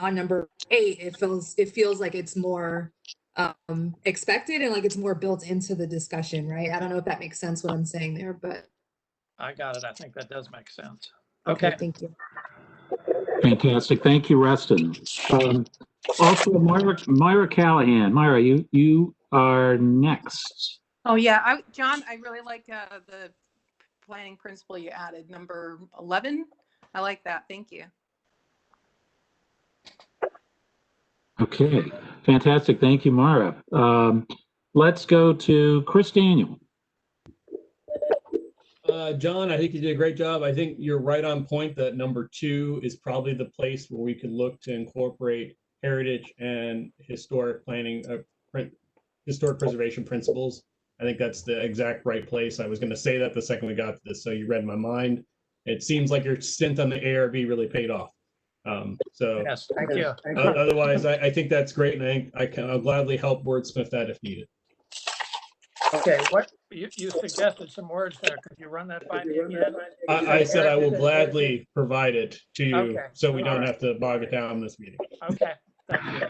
S18: on number 8, it feels like it's more expected and like it's more built into the discussion, right? I don't know if that makes sense what I'm saying there, but
S13: I got it. I think that does make sense.
S18: Okay, thank you.
S3: Fantastic. Thank you, Reston. Also, Myra Callahan. Myra, you are next.
S19: Oh yeah, John, I really like the planning principle you added, number 11. I like that. Thank you.
S3: Okay, fantastic. Thank you, Myra. Let's go to Chris Daniel.
S8: John, I think you did a great job. I think you're right on point that number 2 is probably the place where we could look to incorporate heritage and historic planning, historic preservation principles I think that's the exact right place. I was going to say that the second we got to this, so you read my mind. It seems like your stint on the ARB really paid off. So
S13: Yes, thank you.
S8: otherwise, I think that's great, and I'll gladly help wordsmith that if needed.
S13: Okay, what you suggested some words there. Could you run that by me again?
S8: I said I will gladly provide it to you,
S13: Okay,
S8: so we
S13: all
S8: don't
S13: right.
S8: have to bog it down in this meeting.
S13: Okay, thank you.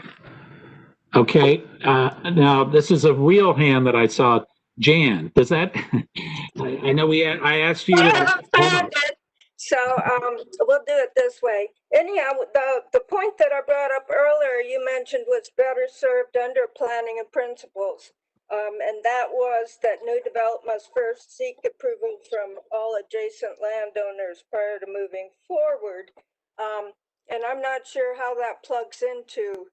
S3: Okay, now this is a real hand that I saw. Jan, does that, I know I asked you to.
S6: So we'll do it this way. Anyhow, the point that I brought up earlier, you mentioned was better served under planning and principles. And that was that new development must first seek approval from all adjacent landowners prior to moving forward. And I'm not sure how that plugs into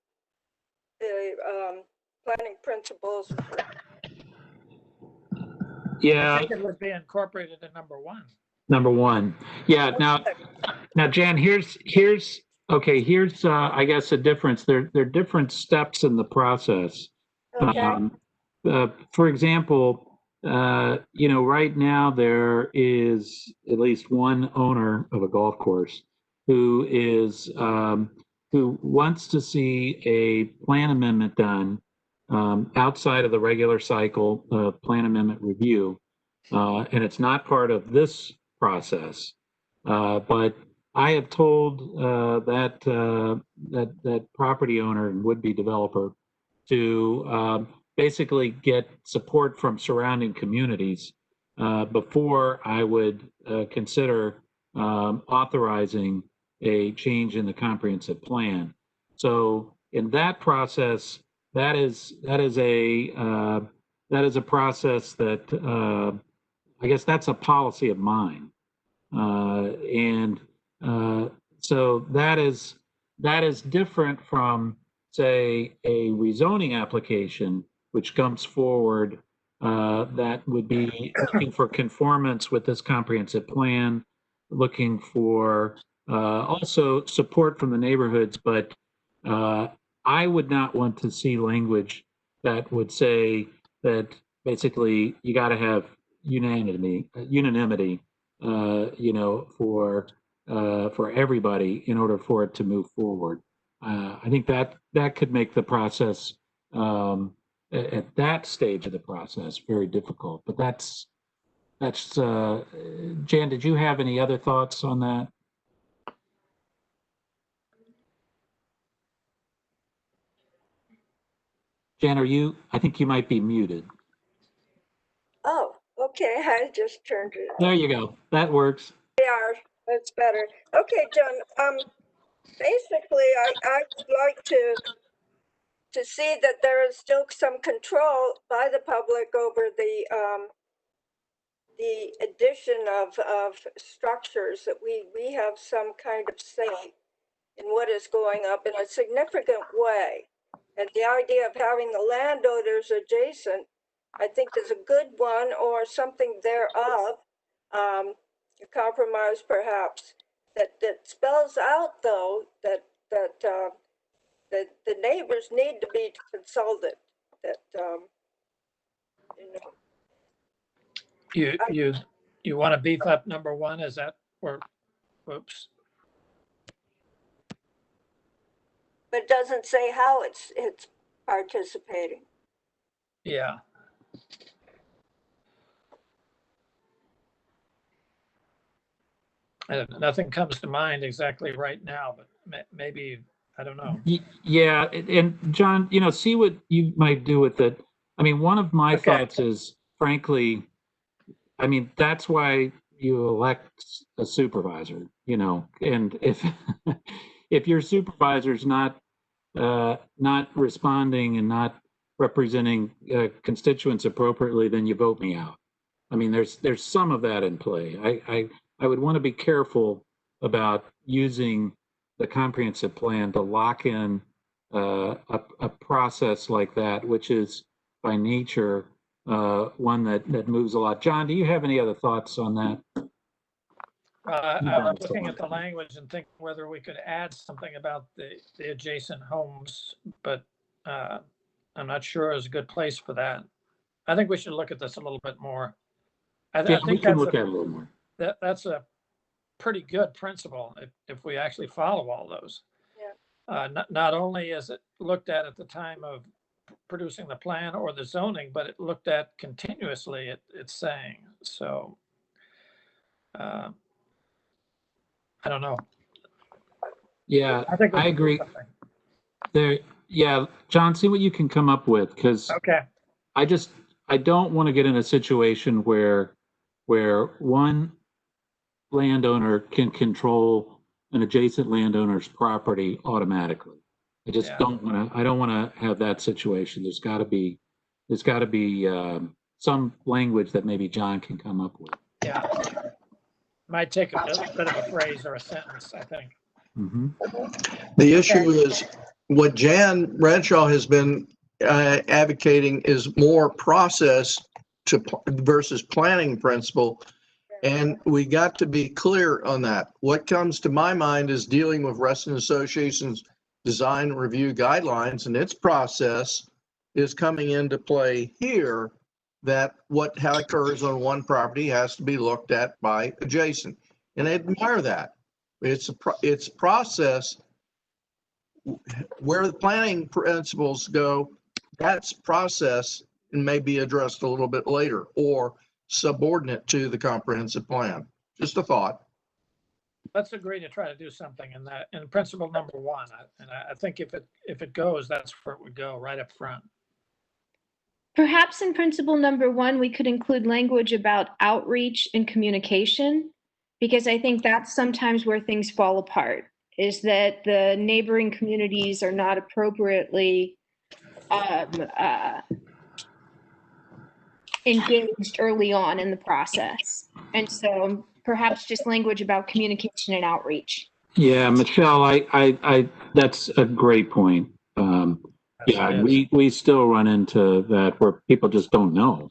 S6: the planning principles.
S3: Yeah.
S13: I think it would be incorporated in number 1.
S3: Number 1. Yeah. Now, Jan, here's I guess a difference. There are different steps in the process.
S6: Okay.
S3: For example, right now there is at least one owner of a golf course who wants to see a plan amendment done outside of the regular cycle plan amendment review, and it's not part of this process. But I have told that property owner and would-be developer to basically get support from surrounding communities before I would consider authorizing a change in the comprehensive plan. So in that process, that is a process that I guess that's a policy of mine. So that is different from, say, a rezoning application, which comes forward that would be looking for conformance with this comprehensive plan, looking for also support from the neighborhoods. But I would not want to see language that would say that basically you got to have unanimity, for everybody in order for it to move forward. I think that could make the process at that stage of the process very difficult. But that's Jan, did you have any other thoughts on that? Jan, I think you might be muted.
S6: Oh, okay. I just turned it.
S3: There you go. That works.
S6: Yeah, that's better. Okay, John. Basically, I would like to see that there is still some control by the public over the addition of structures, that we have some kind of say in what is going up in a significant way. And the idea of having the landowners adjacent, I think, is a good one, or something thereof, a compromise perhaps, that spells out, though, that the neighbors need to be consulted. That
S13: You want to beef up number 1? Is that or oops?
S6: But it doesn't say how it's participating.
S13: Yeah. Nothing comes to mind exactly right now, but maybe, I don't know.
S3: Yeah, and John, see what you might do with it. I mean, one of my thoughts is, frankly, I mean, that's why you elect a supervisor, and if your supervisor's not responding and not representing constituents appropriately, then you vote me out. I mean, there's some of that in play. I would want to be careful about using the comprehensive plan to lock in a process like that, which is by nature one that moves a lot. John, do you have any other thoughts on that?
S13: I'm looking at the language and thinking whether we could add something about the adjacent homes, but I'm not sure is a good place for that. I think we should look at this a little bit more. I
S3: Yeah, we
S13: think
S3: can look at it a little more.
S13: that's a pretty good principle if we actually follow all those. Not only is it looked at the time of producing the plan or the zoning, but it looked at continuously, it's saying. So I don't know.
S3: Yeah,
S13: I think we
S3: I
S13: can do
S3: agree.
S13: something.
S3: There, yeah, John, see what you can come up with, because
S13: Okay.
S3: I don't want to get in a situation where one landowner can control an adjacent landowner's property automatically. I just don't want to. I don't want to have that situation. There's got to be some language that maybe John can come up with.
S13: Yeah. Might take a bit of a phrase or a sentence, I think.
S3: Mm-hmm.
S10: The issue is what Jan Bradshaw has been advocating is more process versus planning principle. And we got to be clear on that. What comes to my mind is dealing with Reston Association's design review guidelines, and its process is coming into play here, that how occurs on one property has to be looked at by adjacent. And I admire that. It's process. Where the planning principles go, that's process and may be addressed a little bit later or subordinate to the comprehensive plan. Just a thought.
S13: Let's agree to try to do something in that, in principle number one. And I think if it goes, that's where it would go, right up front.
S20: Perhaps in principle number one, we could include language about outreach and communication, because I think that's sometimes where things fall apart, is that the neighboring communities are not appropriately engaged early on in the process. And so perhaps just language about communication and outreach.
S3: Yeah, Michelle, I that's a great point. Yeah, we still run into that where people just don't know,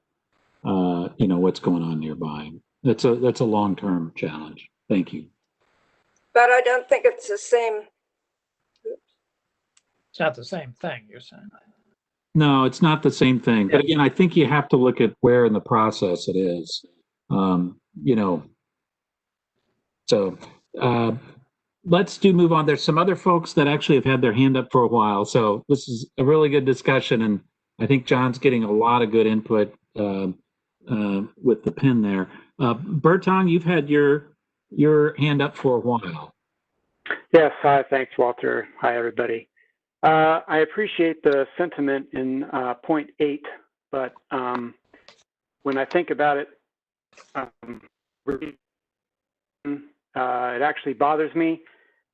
S3: what's going on nearby. That's a long-term challenge. Thank you.
S6: But I don't think it's the same.
S13: It's not the same thing, you're saying.
S3: No, it's not the same thing. But again, I think you have to look at where in the process it is. So let's move on. There's some other folks that actually have had their hand up for a while. So this is a really good discussion. And I think John's getting a lot of good input with the pen there. Bertong, you've had your hand up for a while.
S1: Yes, hi, thanks, Walter. Hi, everybody. I appreciate the sentiment in point 8, but when I think about it, it actually bothers me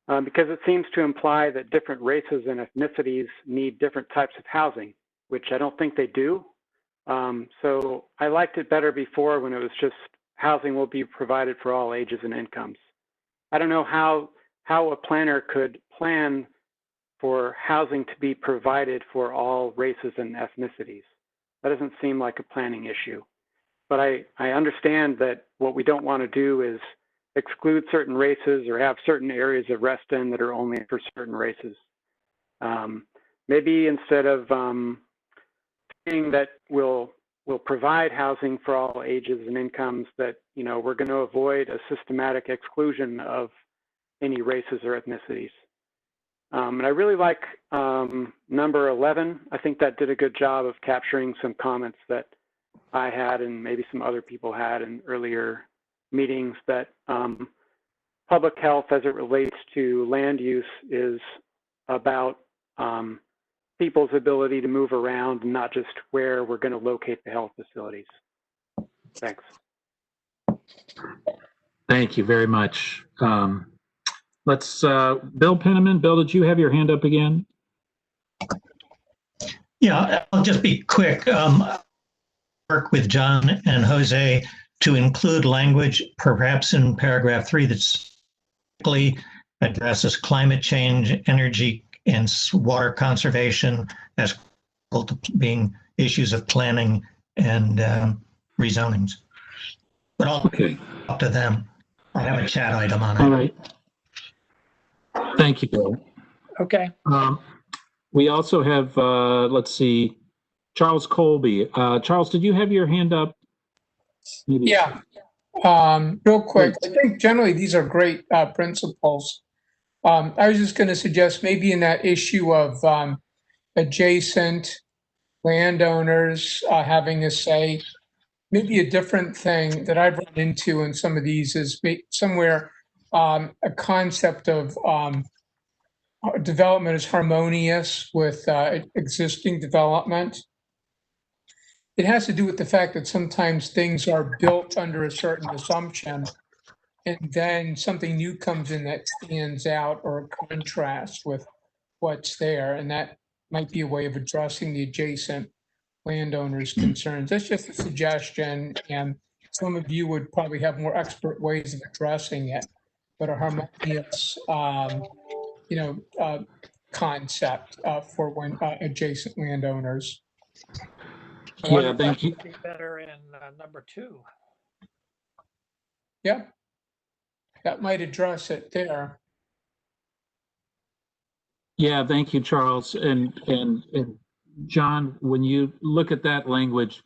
S1: because it seems to imply that different races and ethnicities need different types of housing, which I don't think they do. So I liked it better before when it was just housing will be provided for all ages and incomes. I don't know how a planner could plan for housing to be provided for all races and ethnicities. That doesn't seem like a planning issue. But I understand that what we don't want to do is exclude certain races or have certain areas of Reston that are only for certain races. Maybe instead of saying that we'll provide housing for all ages and incomes, that we're going to avoid a systematic exclusion of any races or ethnicities. And I really like number 11. I think that did a good job of capturing some comments that I had and maybe some other people had in earlier meetings, that public health as it relates to land use is about people's ability to move around, and not just where we're going to locate the health facilities. Thanks.
S3: Thank you very much. Let's, Bill Penniman. Bill, did you have your hand up again?
S9: Yeah, I'll just be quick. Work with John and Jose to include language, perhaps in paragraph 3, that specifically addresses climate change, energy, and water conservation as being issues of planning and rezonings. But I'll up to them. I have a chat item on it.
S3: All right. Thank you, Bill.
S13: Okay.
S3: We also have, let's see, Charles Colby. Charles, did you have your hand up? Maybe.
S2: Yeah. Real quick, I think generally these are great principles. I was just going to suggest maybe in that issue of adjacent landowners having a say, maybe a different thing that I've run into in some of these is somewhere a concept of development is harmonious with existing development. It has to do with the fact that sometimes things are built under a certain assumption, and then something new comes in that stands out or contrasts with what's there, and that might be a way of addressing the adjacent landowners' concerns. That's just a suggestion, and some of you would probably have more expert ways of addressing it, but a harmonious, concept for when adjacent landowners.
S3: Yeah, thank you.
S13: Be better in number 2.
S2: Yeah, that might address it there.
S3: Yeah, thank you, Charles. And John, when you look at that language,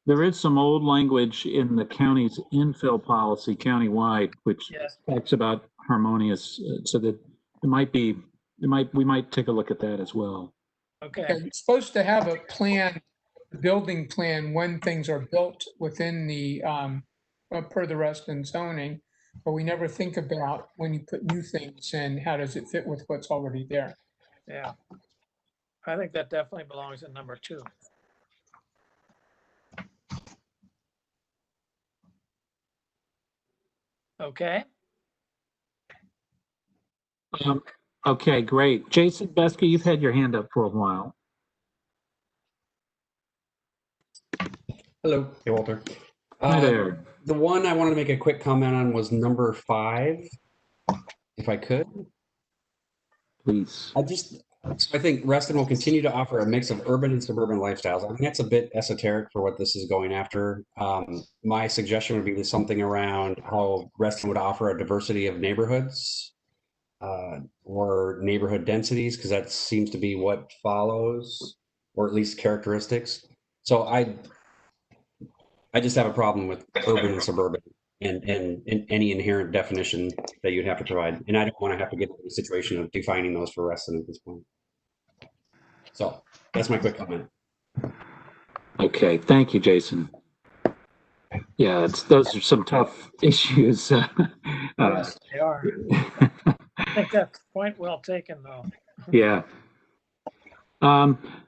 S3: there is some old language in the county's infill policy countywide, which talks about harmonious, so that we might take a look at that as well.
S13: Okay.
S2: You're supposed to have a plan, building plan, when things are built within the per the Reston zoning, but we never think about when you put new things in, how does it fit with what's already there?
S13: Yeah. I think that definitely belongs in number 2. Okay.
S3: Okay, great. Jason Beske, you've had your hand up for a while.
S21: Hello. Hey, Walter.
S3: Hi there.
S21: The one I wanted to make a quick comment on was number 5, if I could.
S3: Please.
S21: I think Reston will continue to offer a mix of urban and suburban lifestyles. I think that's a bit esoteric for what this is going after. My suggestion would be something around how Reston would offer a diversity of neighborhoods or neighborhood densities, because that seems to be what follows, or at least characteristics. So I just have a problem with urban and suburban and any inherent definition that you'd have to provide. And I don't want to have to get into the situation of defining those for Reston at this point. So that's my quick comment.
S3: Okay, thank you, Jason. Yeah, those are some tough issues.
S13: Yes, they are. I think that's point well taken, though.
S3: Yeah.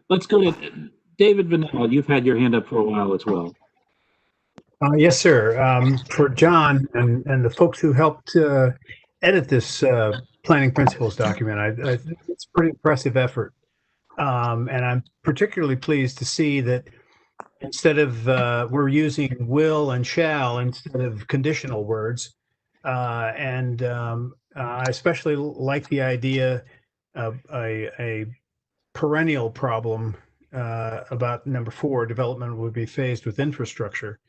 S3: Let's go to David Vanel. You've had your hand up for a while as well.
S22: Yes, sir. For John and the folks who helped edit this planning principles document, I think it's a pretty impressive effort. And I'm particularly pleased to see that instead of we're using will and shall instead of conditional words. I especially like the idea of a perennial problem about number 4, development would be phased with infrastructure.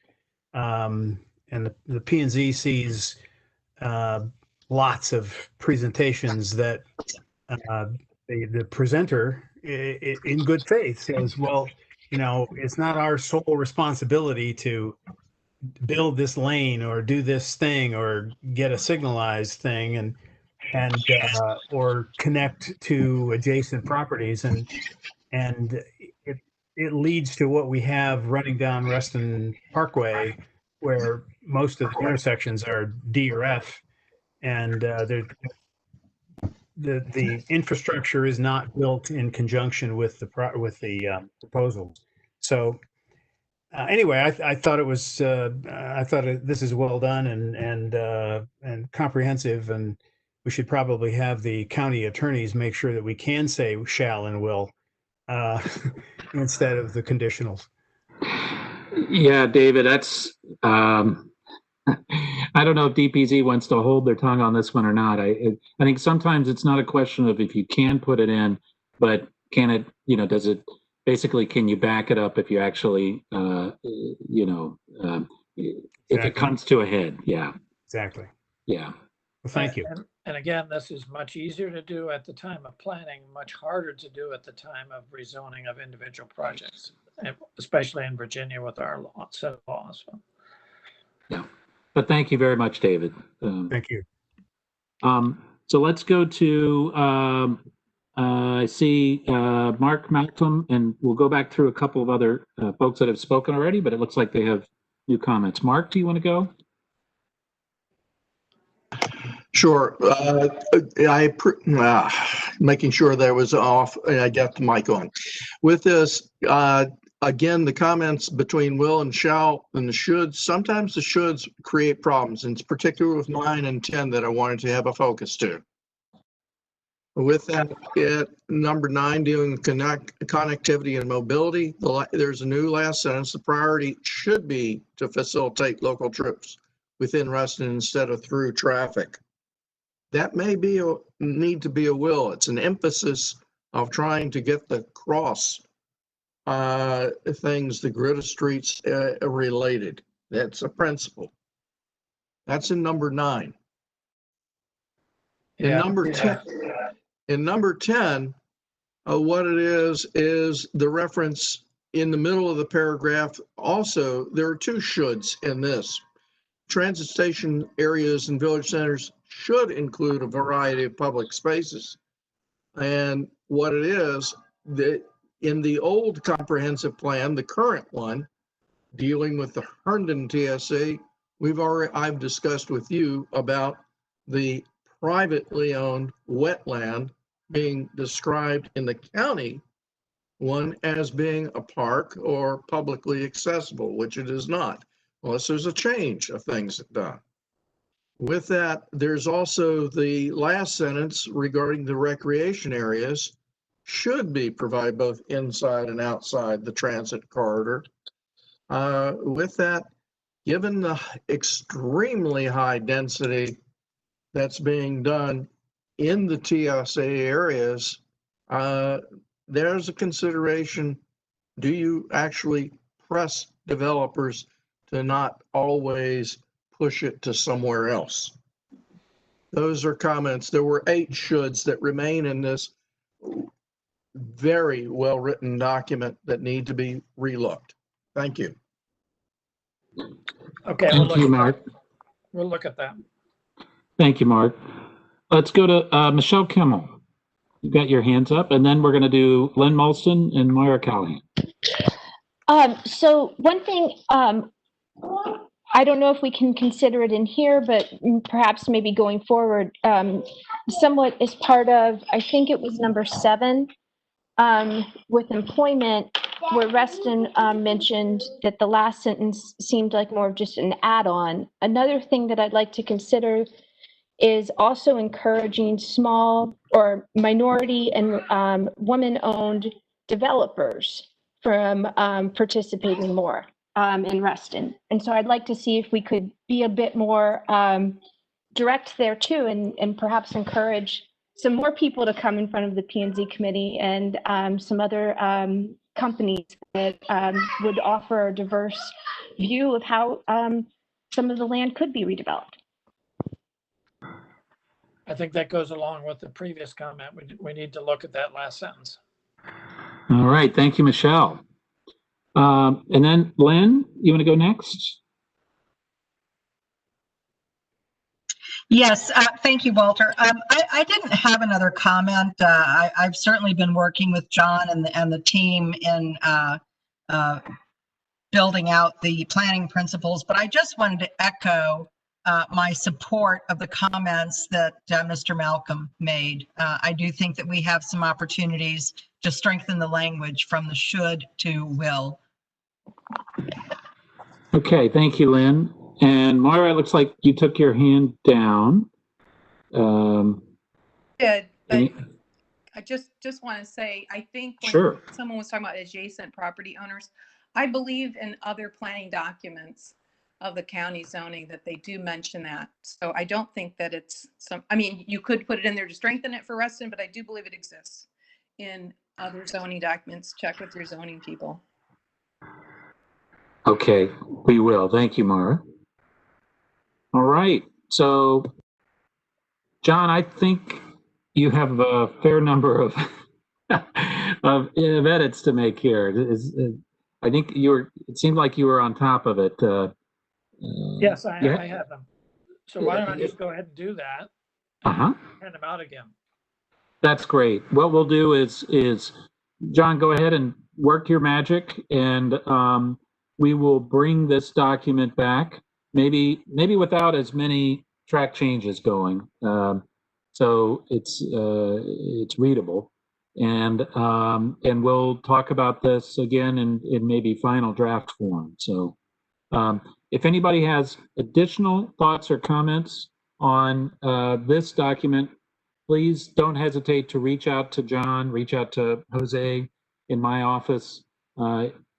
S22: And the P&Z sees lots of presentations that the presenter in good faith says, well, it's not our sole responsibility to build this lane or do this thing or get a signalized thing and or connect to adjacent properties, and it leads to what we have running down Reston Parkway, where most of the intersections are D or F, and the infrastructure is not built in conjunction with the proposal. So anyway, I thought it was this is well done and comprehensive, and we should probably have the county attorneys make sure that we can say shall and will instead of the conditionals.
S3: Yeah, David, that's I don't know if DPZ wants to hold their tongue on this one or not. I think sometimes it's not a question of if you can put it in, but can it, does it basically, can you back it up if you actually, if it comes to a head? Yeah.
S22: Exactly.
S3: Yeah.
S22: Well, thank you.
S13: And again, this is much easier to do at the time of planning, much harder to do at the time of rezoning of individual projects. especially in Virginia with our set of laws. So.
S3: Yeah, but thank you very much, David.
S22: Thank you.
S3: So let's go to, I see Mark Malcolm, and we'll go back through a couple of other folks that have spoken already, but it looks like they have new comments. Mark, do you want to go?
S10: Sure. Making sure that was off and I got the mic on. With this, again, the comments between will and shall and the shoulds, sometimes the shoulds create problems, and it's particularly with 9 and 10 that I wanted to have a focus to. With that, at number 9, dealing with connectivity and mobility, there's a new last sentence. The priority should be to facilitate local troops within Reston instead of through traffic. That may be need to be a will. It's an emphasis of trying to get the cross things, the grid of streets related. That's a principle. That's in number 9. In number 10, what it is the reference in the middle of the paragraph. Also, there are 2 shoulds in this. Transit station areas and village centers should include a variety of public spaces. And what it is, that in the old comprehensive plan, the current one, dealing with the Herndon TSA, I've discussed with you about the privately owned wetland being described in the county one as being a park or publicly accessible, which it is not, unless there's a change of things done. With that, there's also the last sentence regarding the recreation areas should be provided both inside and outside the transit corridor. With that, given the extremely high density that's being done in the TSA areas, there's a consideration. Do you actually press developers to not always push it to somewhere else? Those are comments. There were 8 shoulds that remain in this very well-written document that need to be relooked. Thank you.
S13: Okay,
S3: Thank you, Mark.
S13: We'll look at that.
S3: Thank you, Mark. Let's go to Michelle Kimmel. You got your hands up, and then we're going to do Len Molson and Moira Callahan.
S20: So one thing, I don't know if we can consider it in here, but perhaps maybe going forward, somewhat as part of, I think it was number 7, with employment, where Reston mentioned that the last sentence seemed like more of just an add-on. Another thing that I'd like to consider is also encouraging small or minority and woman-owned developers from participating more in Reston. And so I'd like to see if we could be a bit more direct there too, and perhaps encourage some more people to come in front of the P&Z committee and some other companies that would offer a diverse view of how some of the land could be redeveloped.
S13: I think that goes along with the previous comment. We need to look at that last sentence.
S3: All right, thank you, Michelle. And then Len, you want to go next?
S5: Yes, thank you, Walter. I didn't have another comment. I've certainly been working with John and the team in building out the planning principles, but I just wanted to echo my support of the comments that Mr. Malcolm made. I do think that we have some opportunities to strengthen the language from the should to will.
S3: Okay, thank you, Lynn. And Moira, it looks like you took your hand down.
S19: Did, but I just want to say, I think when someone was talking about adjacent property owners, I believe in other planning documents of the county zoning that they do mention that. So I don't think that it's I mean, you could put it in there to strengthen it for Reston, but I do believe it exists in other zoning documents. Check with your zoning people.
S3: Okay, we will. Thank you, Mara. All right. So, John, I think you have a fair number of of edits to make here. I think it seemed like you were on top of it.
S13: Yes, I
S3: yeah.
S13: have them. So why don't I just go ahead and do that?
S3: Uh-huh.
S13: Hand them out again.
S3: That's great. What we'll do is John, go ahead and work your magic, and we will bring this document back, maybe without as many track changes going, so it's readable, and we'll talk about this again in maybe final draft form. So if anybody has additional thoughts or comments on this document, please don't hesitate to reach out to John, reach out to Jose in my office,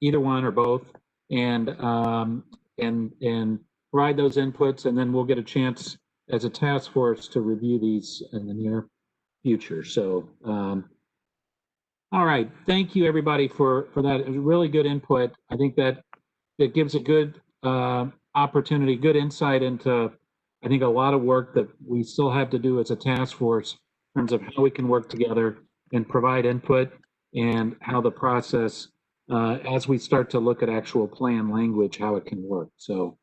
S3: either one or both, and provide those inputs, and then we'll get a chance as a task force to review these in the near future. So, all right, thank you everybody for that. It was really good input. I think that it gives a good opportunity, good insight into, I think, a lot of work that we still have to do as a task force in terms of how we can work together and provide input, and how the process, as we start to look at actual plan language, how it can work. So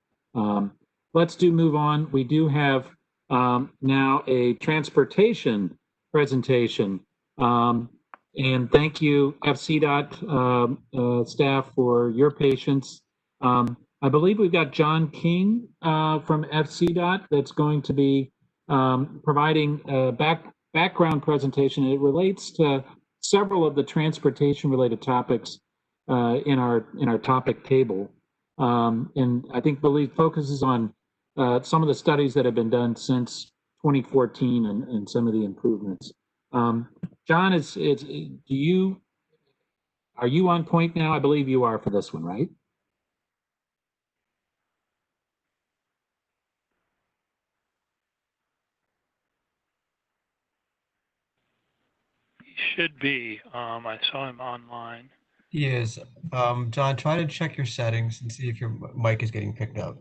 S3: let's move on. We do have now a transportation presentation. And thank you, FCDOT staff, for your patience. I believe we've got John King from FCDOT that's going to be providing a background presentation. It relates to several of the transportation-related topics in our topic table, and I believe focuses on some of the studies that have been done since 2014 and some of the improvements. John, are you on point now? I believe you are for this one, right?
S12: Should be. I saw him online.
S14: He is. John, try to check your settings and see if your mic is getting picked up.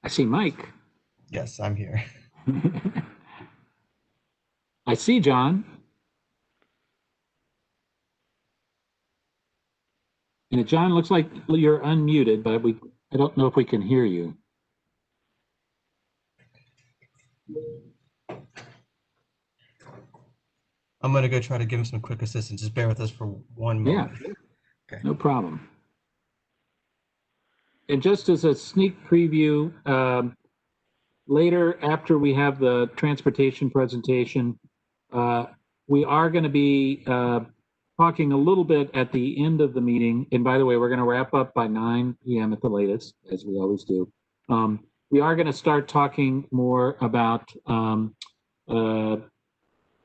S3: I see Mike.
S14: Yes, I'm here.
S3: I see John. And John, looks like you're unmuted, but I don't know if we can hear you.
S14: I'm going to go try to give him some quick assistance. Just bear with us for one moment.
S3: Yeah, okay. No problem. And just as a sneak preview, later after we have the transportation presentation, we are going to be talking a little bit at the end of the meeting. And by the way, we're going to wrap up by 9 p.m. at the latest, as we always do. We are going to start talking more about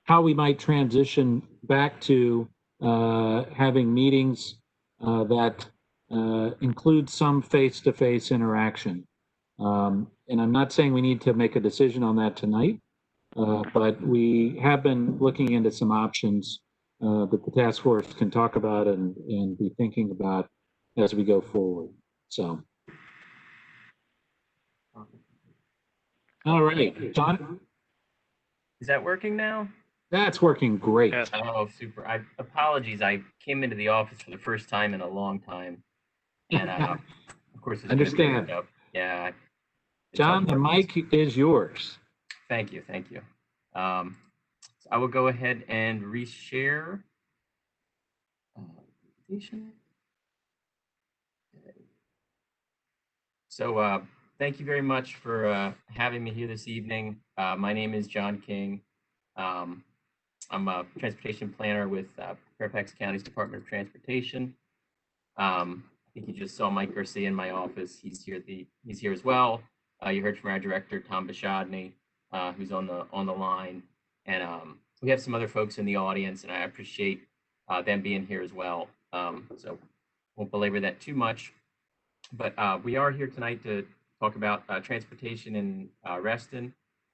S3: how we might transition back to having meetings that include some face-to-face interaction. And I'm not saying we need to make a decision on that tonight, but we have been looking into some options that the task force can talk about and be thinking about as we go forward. So, all right, John?
S4: Is that working now?
S3: That's working great.
S4: Oh, super. Apologies. I came into the office for the first time in a long time. And of course, it's
S3: understand.
S4: Yeah.
S3: John, the mic is yours.
S4: Thank you. Thank you. So I will go ahead and reshare. So thank you very much for having me here this evening. My name is John King. I'm a transportation planner with Fairfax County's Department of Transportation. I think you just saw Mike Garcia in my office. He's here as well. You heard from our director, Tom Bashadny, who's on the line, and we have some other folks in the audience, and I appreciate them being here as well. So won't belabor that too much, but we are here tonight to talk about transportation in Reston.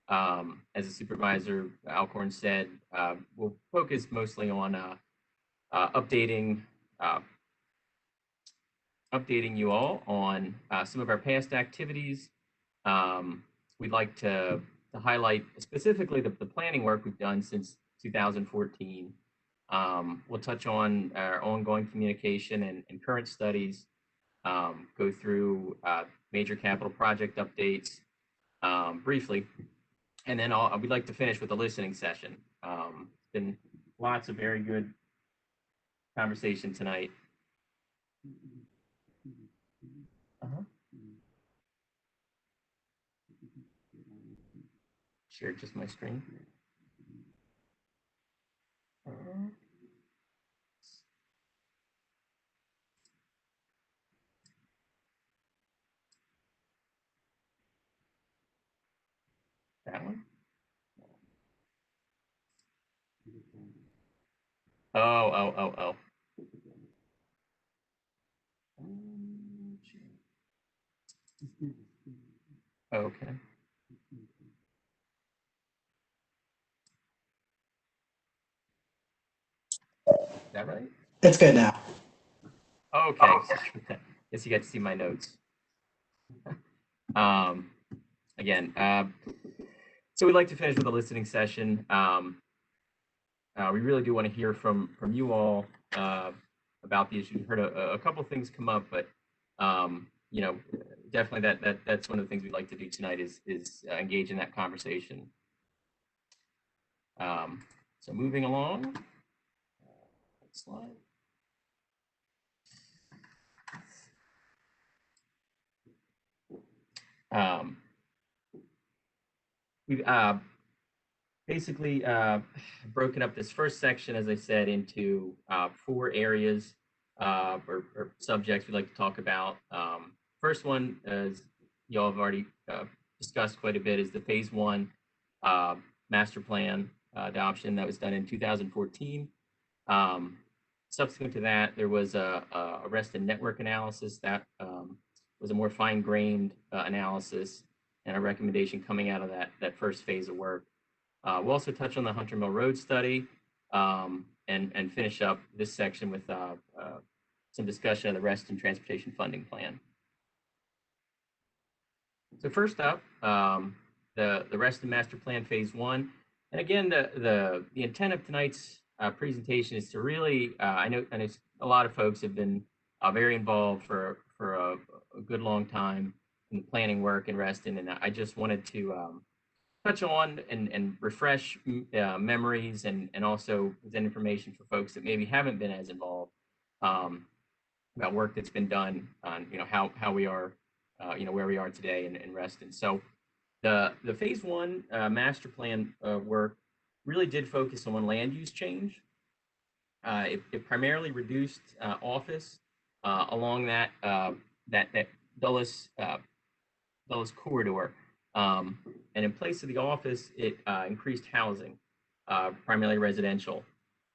S4: As the supervisor Alcorn said, we'll focus mostly on updating you all on some of our past activities. We'd like to highlight specifically the planning work we've done since 2014, We'll touch on our ongoing communication and current studies, go through major capital project updates briefly, and then we'd like to finish with a listening session. It's been lots of very good conversation tonight. Share just my screen. That one? Oh. Okay. Is that right?
S7: It's good now.
S4: Okay. Guess you got to see my notes. Again, so we'd like to finish with a listening session. We really do want to hear from you all about the issue. We've heard a couple things come up, but you know, definitely that's one of the things we'd like to do tonight is engage in that conversation. So moving along. Next slide. We've basically broken up this first section, as I said, into 4 areas or subjects we'd like to talk about. First one, as you all have already discussed quite a bit, is the phase 1 master plan adoption that was done in 2014. Subsequent to that, there was a Reston network analysis that was a more fine-grained analysis and a recommendation coming out of that first phase of work. We'll also touch on the Hunter Mill Road study and finish up this section with some discussion of the Reston Transportation Funding Plan. So first up, the Reston Master Plan Phase 1. And again, the intent of tonight's presentation is to really, I know a lot of folks have been very involved for a good long time in the planning work in Reston, and I just wanted to touch on and refresh memories and also present information for folks that maybe haven't been as involved about work that's been done on how we are where we are today in Reston. So the phase 1 master plan work really did focus on land use change. It primarily reduced office along that Dulles corridor. And in place of the office, it increased housing, primarily residential.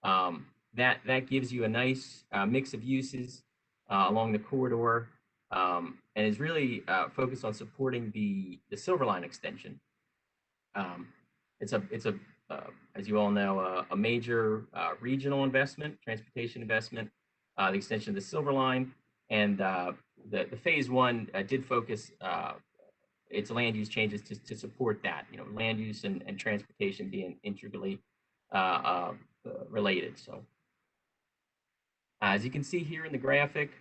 S4: That gives you a nice mix of uses along the corridor, and is really focused on supporting the Silver Line extension. It's as you all know, a major regional investment, transportation investment, the extension of the Silver Line, and the phase 1 did focus its land use changes to support that, land use and transportation being integrally related. So as you can see here in the graphic,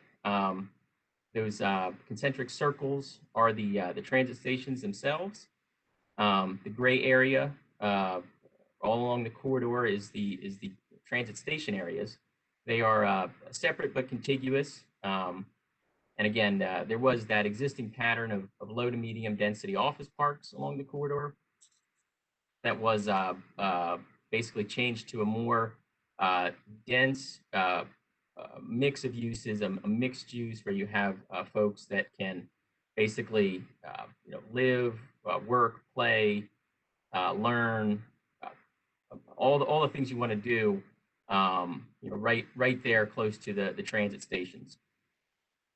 S4: those concentric circles are the transit stations themselves. The gray area all along the corridor is the transit station areas. They are separate but contiguous. And again, there was that existing pattern of low to medium density office parks along the corridor that was basically changed to a more dense mix of uses, a mixed use where you have folks that can basically live, work, play, learn, all the things you want to do, right there close to the transit stations.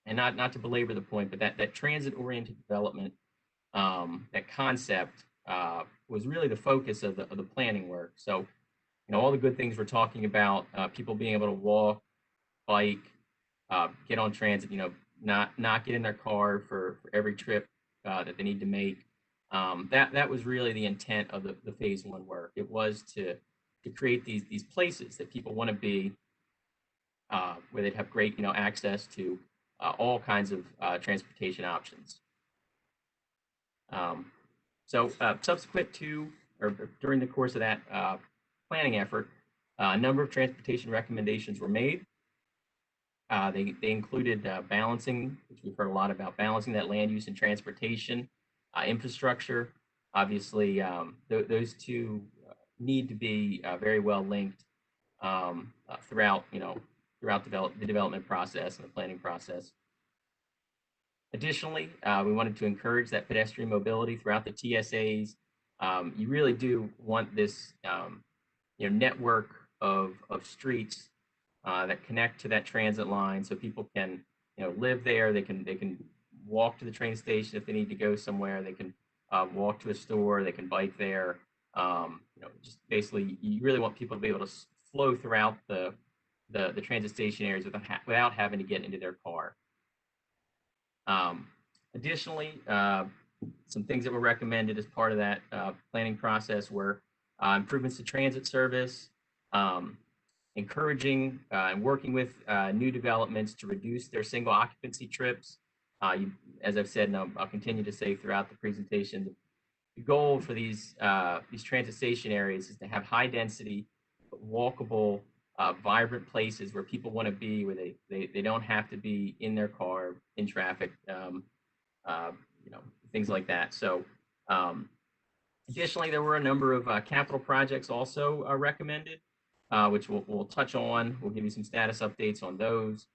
S4: And not to belabor the point, but that transit-oriented development, that concept was really the focus of the planning work. So, all the good things we're talking about, people being able to walk, bike, get on transit, not get in their car for every trip that they need to make. That was really the intent of the phase 1 work. It was to to create these places that people want to be, where they'd have great, access to all kinds of transportation options. So subsequent to or during the course of that planning effort, a number of transportation recommendations were made. They included balancing, which we've heard a lot about, balancing that land use and transportation infrastructure. Obviously, those two need to be very well linked throughout the development process and the planning process. Additionally, we wanted to encourage that pedestrian mobility throughout the TSAs. You really do want this network of streets that connect to that transit line, so people can live there. They can walk to the train station if they need to go somewhere. They can walk to a store. They can bike there. Just basically, you really want people to be able to flow throughout the transit station areas without having to get into their car. Additionally, some things that were recommended as part of that planning process were improvements to transit service, encouraging and working with new developments to reduce their single occupancy trips. As I've said, and I'll continue to say throughout the presentation, the goal for these transit station areas is to have high density, walkable, vibrant places where people want to be, where they don't have to be in their car, in traffic, things like that. So additionally, there were a number of capital projects also recommended, which we'll touch on. We'll give you some status updates on those.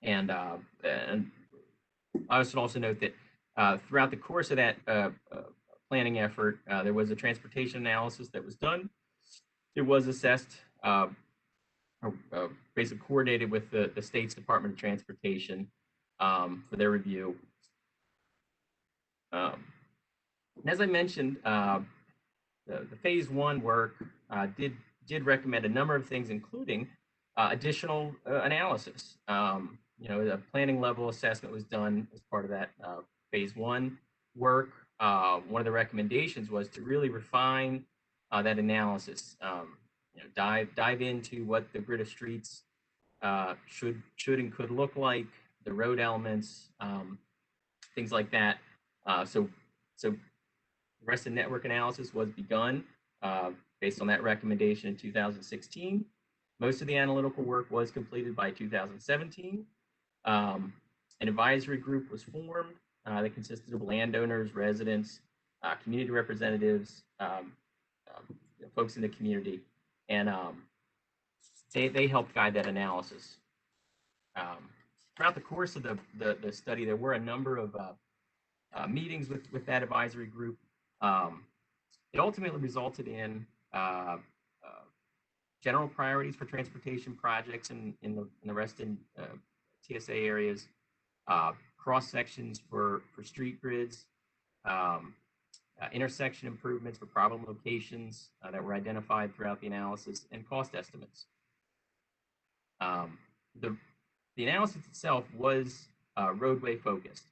S4: And I should also note that throughout the course of that planning effort, there was a transportation analysis that was done. It was assessed, basically coordinated with the state's Department of Transportation for their review. And as I mentioned, the phase one work did recommend a number of things, including additional analysis. The planning level assessment was done as part of that phase one work. One of the recommendations was to really refine that analysis. Dive into what the grid of streets should and could look like, the road elements, things like that. So Reston network analysis was begun based on that recommendation in 2016. Most of the analytical work was completed by 2017. An advisory group was formed that consisted of landowners, residents, community representatives, folks in the community, and they helped guide that analysis. Throughout the course of the study, there were a number of meetings with that advisory group. It ultimately resulted in general priorities for transportation projects in the Reston TSA areas, cross sections for street grids, intersection improvements for problem locations that were identified throughout the analysis, and cost estimates. The analysis itself was roadway focused,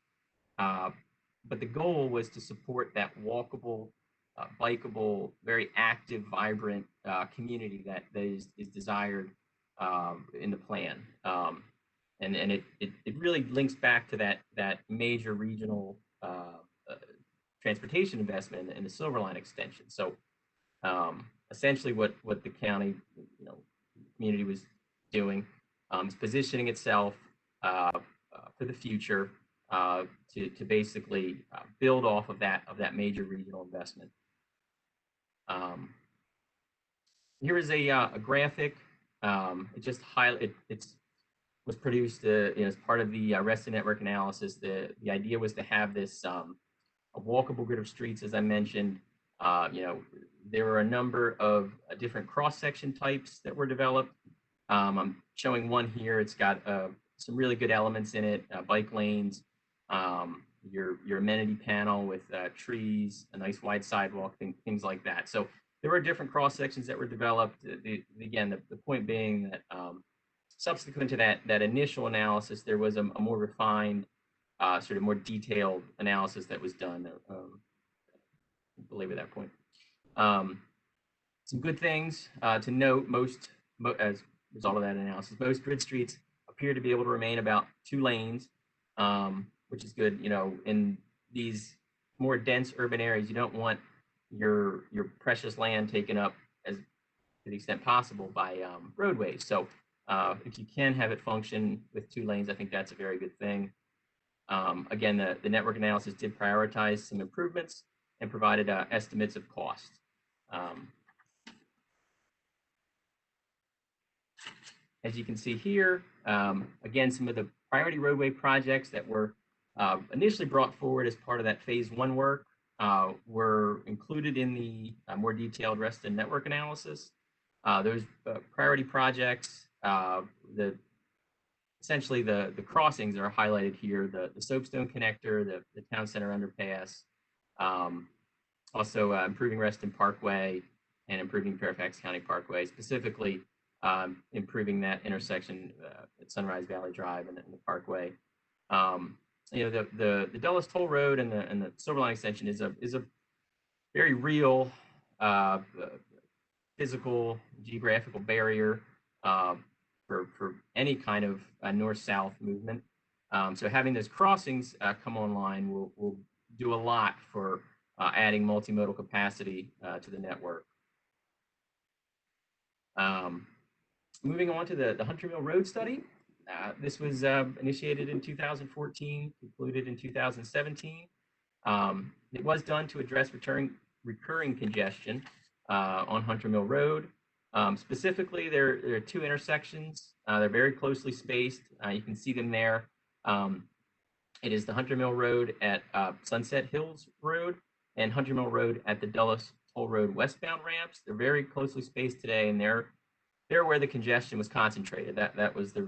S4: but the goal was to support that walkable, bikeable, very active, vibrant community that is desired in the plan. And it really links back to that major regional transportation investment in the Silver Line extension. So essentially what the county community was doing is positioning itself for the future to basically build off of that major regional investment. Here is a graphic. It just was produced as part of the Reston network analysis. The idea was to have this a walkable grid of streets, as I mentioned. There were a number of different cross-section types that were developed. I'm showing one here. It's got some really good elements in it, bike lanes, your amenity panel with trees, a nice wide sidewalk, things like that. So there were different cross sections that were developed. Again, the point being that subsequent to that initial analysis, there was a more refined, sort of more detailed analysis that was done. I believe at that point. Some good things to note, as a result of that analysis, most grid streets appear to be able to remain about 2 lanes, which is good. You know, in these more dense urban areas, you don't want your precious land taken up as to the extent possible by roadways. So if you can have it function with 2 lanes, I think that's a very good thing. Again, the network analysis did prioritize some improvements and provided estimates of cost. As you can see here, again, some of the priority roadway projects that were initially brought forward as part of that phase 1 work were included in the more detailed Reston network analysis. Those priority projects, essentially the crossings are highlighted here, the soapstone connector, the town center underpass, also improving Reston Parkway and improving Fairfax County Parkway, specifically improving that intersection at Sunrise Valley Drive and the Parkway. You know, the Dulles Toll Road and the Silver Line extension is a very real physical geographical barrier for any kind of north-south movement. So having those crossings come online will do a lot for adding multimodal capacity to the network. Moving on to the Hunter Mill Road study. This was initiated in 2014, concluded in 2017. It was done to address recurring congestion on Hunter Mill Road. Specifically, there are 2 intersections. They're very closely spaced. You can see them there. It is the Hunter Mill Road at Sunset Hills Road and Hunter Mill Road at the Dulles Toll Road westbound ramps. They're very closely spaced today, and they're where the congestion was concentrated. That was the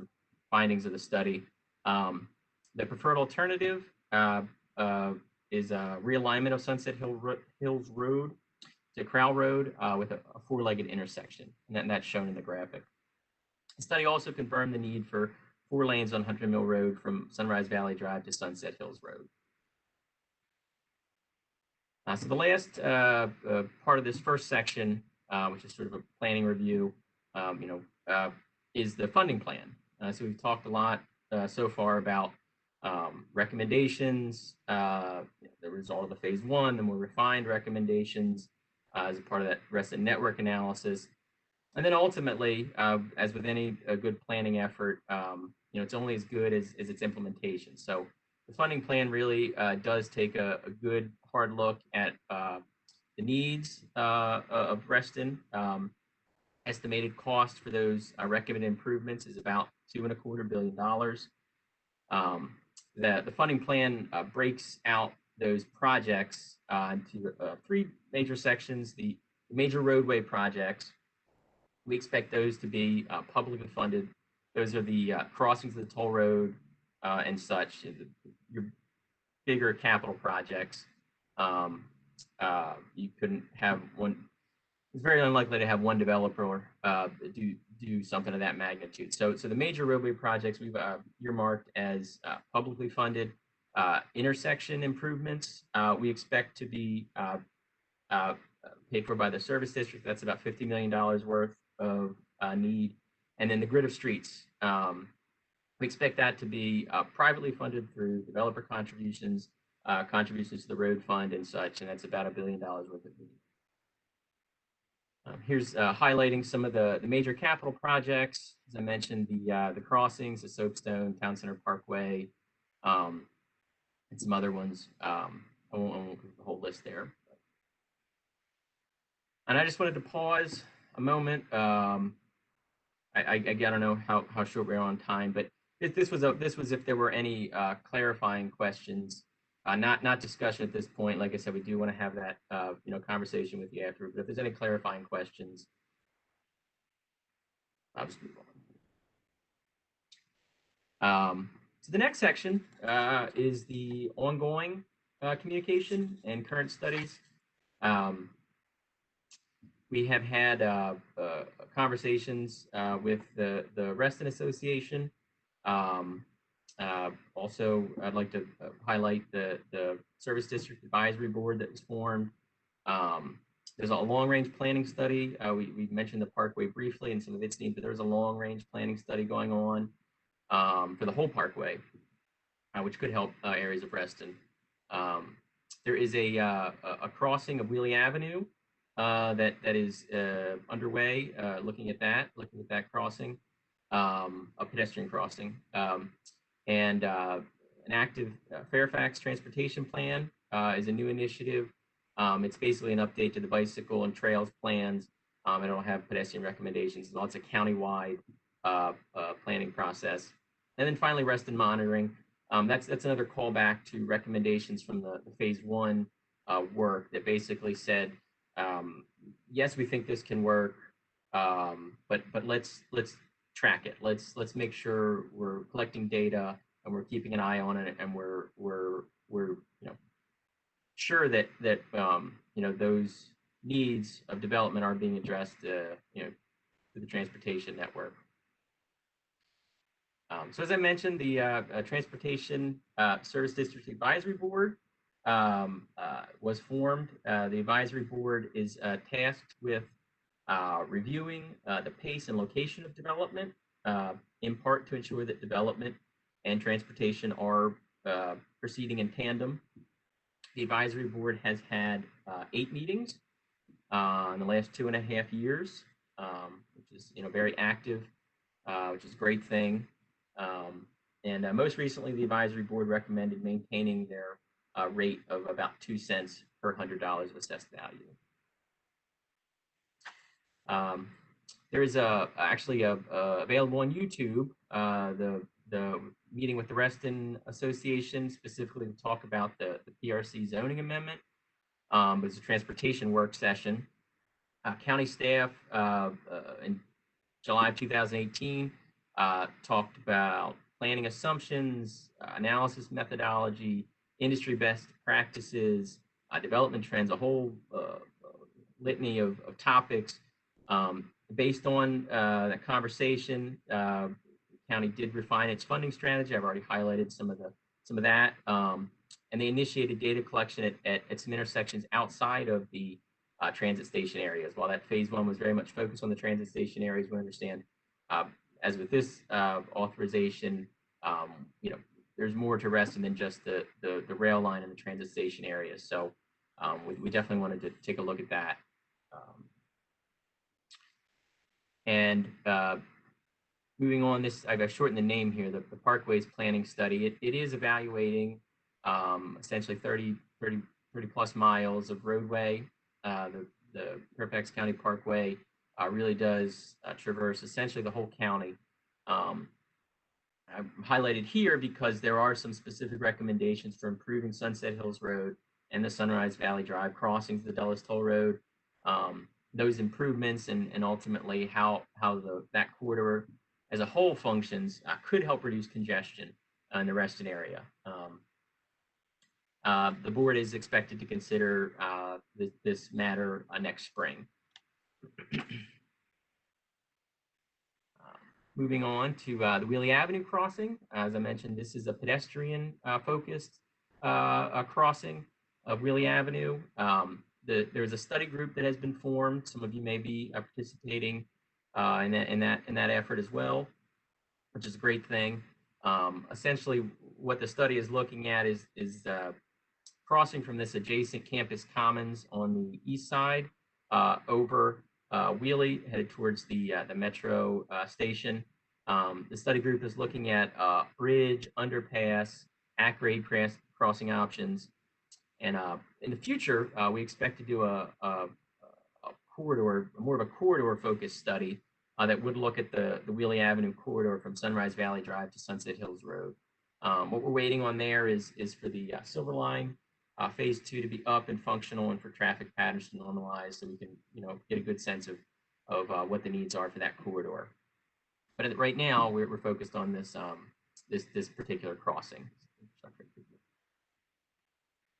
S4: findings of the study. The preferred alternative is a realignment of Sunset Hills Road to Crowell Road with a 4-legged intersection, and that's shown in the graphic. The study also confirmed the need for 4 lanes on Hunter Mill Road from Sunrise Valley Drive to Sunset Hills Road. So the last part of this first section, which is sort of a planning review, is the funding plan. So we've talked a lot so far about recommendations, the result of the phase 1, the more refined recommendations as a part of that Reston network analysis. And then ultimately, as with any good planning effort, it's only as good as its implementation. So the funding plan really does take a good hard look at the needs of Reston. Estimated cost for those recommended improvements is about $2.25 billion. The funding plan breaks out those projects into 3 major sections. The major roadway projects, we expect those to be publicly funded. Those are the crossings of the toll road and such, your bigger capital projects. You couldn't have one. It's very unlikely to have one developer do something of that magnitude. So the major roadway projects we've earmarked as publicly funded. Intersection improvements we expect to be paid for by the service district. That's about $50 million worth of need. And then the grid of streets, we expect that to be privately funded through developer contributions, contributions to the road fund and such, and that's about $1 billion worth of need. Here's highlighting some of the major capital projects. As I mentioned, the crossings, the Soapstone, Town Center Parkway, and some other ones. I won't put the whole list there. And I just wanted to pause a moment. I don't know how short we're on time, but this was if there were any clarifying questions. Not discussion at this point. Like I said, we do want to have that conversation with you after. But if there's any clarifying questions, I'll just move on. So the next section is the ongoing communication and current studies. We have had conversations with the Reston Association. Also, I'd like to highlight the Service District Advisory Board that was formed. There's a long-range planning study. We mentioned the Parkway briefly and some of its needs, but there's a long-range planning study going on for the whole Parkway, which could help areas of Reston. There is a crossing of Wheelie Avenue that is underway. Looking at that crossing, a pedestrian crossing, and an active Fairfax transportation plan is a new initiative. It's basically an update to the bicycle and trails plans. And it'll have pedestrian recommendations. It's a countywide planning process. And then finally, Reston monitoring. That's another callback to recommendations from the phase 1 work that basically said, yes, we think this can work, but let's track it. Let's make sure we're collecting data and we're keeping an eye on it, and we're sure that those needs of development are being addressed through the transportation network. So as I mentioned, the Transportation Service District Advisory Board was formed. The advisory board is tasked with reviewing the pace and location of development, in part to ensure that development and transportation are proceeding in tandem. The advisory board has had 8 meetings in the last 2.5 years, which is very active, which is a great thing. And most recently, the advisory board recommended maintaining their rate of about 2 cents per $100 of assessed value. There is actually available on YouTube the meeting with the Reston Association, specifically to talk about the PRC zoning amendment. It was a transportation work session. County staff in July of 2018 talked about planning assumptions, analysis methodology, industry best practices, development trends, a whole litany of topics. Based on that conversation, the county did refine its funding strategy. I've already highlighted some of that, and they initiated data collection at some intersections outside of the transit station areas. While that phase 1 was very much focused on the transit station areas, we understand, as with this authorization, there's more to Reston than just the rail line and the transit station areas. So we definitely wanted to take a look at that. Moving on, I've shortened the name here, the Parkways Planning Study. It is evaluating essentially 30 plus miles of roadway. The Fairfax County Parkway really does traverse essentially the whole county. I've highlighted here because there are some specific recommendations for improving Sunset Hills Road and the Sunrise Valley Drive crossings, the Dulles Toll Road. Those improvements and ultimately how that corridor as a whole functions could help reduce congestion in the Reston area. The board is expected to consider this matter next spring. Moving on to the Wheelie Avenue crossing. As I mentioned, this is a pedestrian focused crossing of Wheelie Avenue. There's a study group that has been formed. Some of you may be participating in that effort as well, which is a great thing. Essentially, what the study is looking at is crossing from this adjacent campus commons on the east side over Wheelie, headed towards the metro station. The study group is looking at bridge, underpass, at-grade crossing options. And in the future, we expect to do a corridor, more of a corridor-focused study that would look at the Wheelie Avenue corridor from Sunrise Valley Drive to Sunset Hills Road. What we're waiting on there is for the Silver Line phase 2 to be up and functional, and for traffic patterns to normalize, so we can get a good sense of what the needs are for that corridor. But right now, we're focused on this this particular crossing.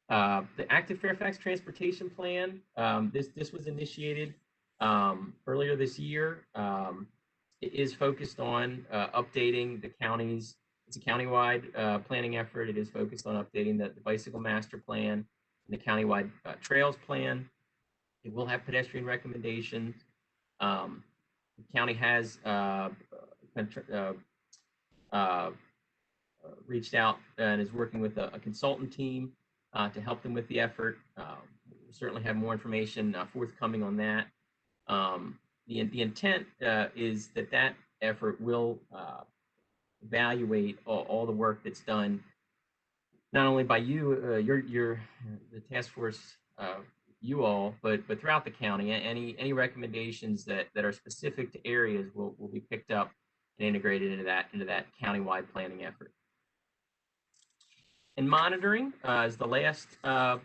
S4: The Active Fairfax Transportation Plan, this was initiated earlier this year. It is focused on updating the county's, it's a countywide planning effort. It is focused on updating the bicycle master plan and the countywide trails plan. It will have pedestrian recommendations. The county has reached out and is working with a consultant team to help them with the effort. We'll certainly have more information forthcoming on that. The intent is that effort will evaluate all the work that's done, not only by you, the task force, you all, but throughout the county. Any recommendations that are specific to areas will be picked up and integrated into that countywide planning effort. And monitoring is the last thing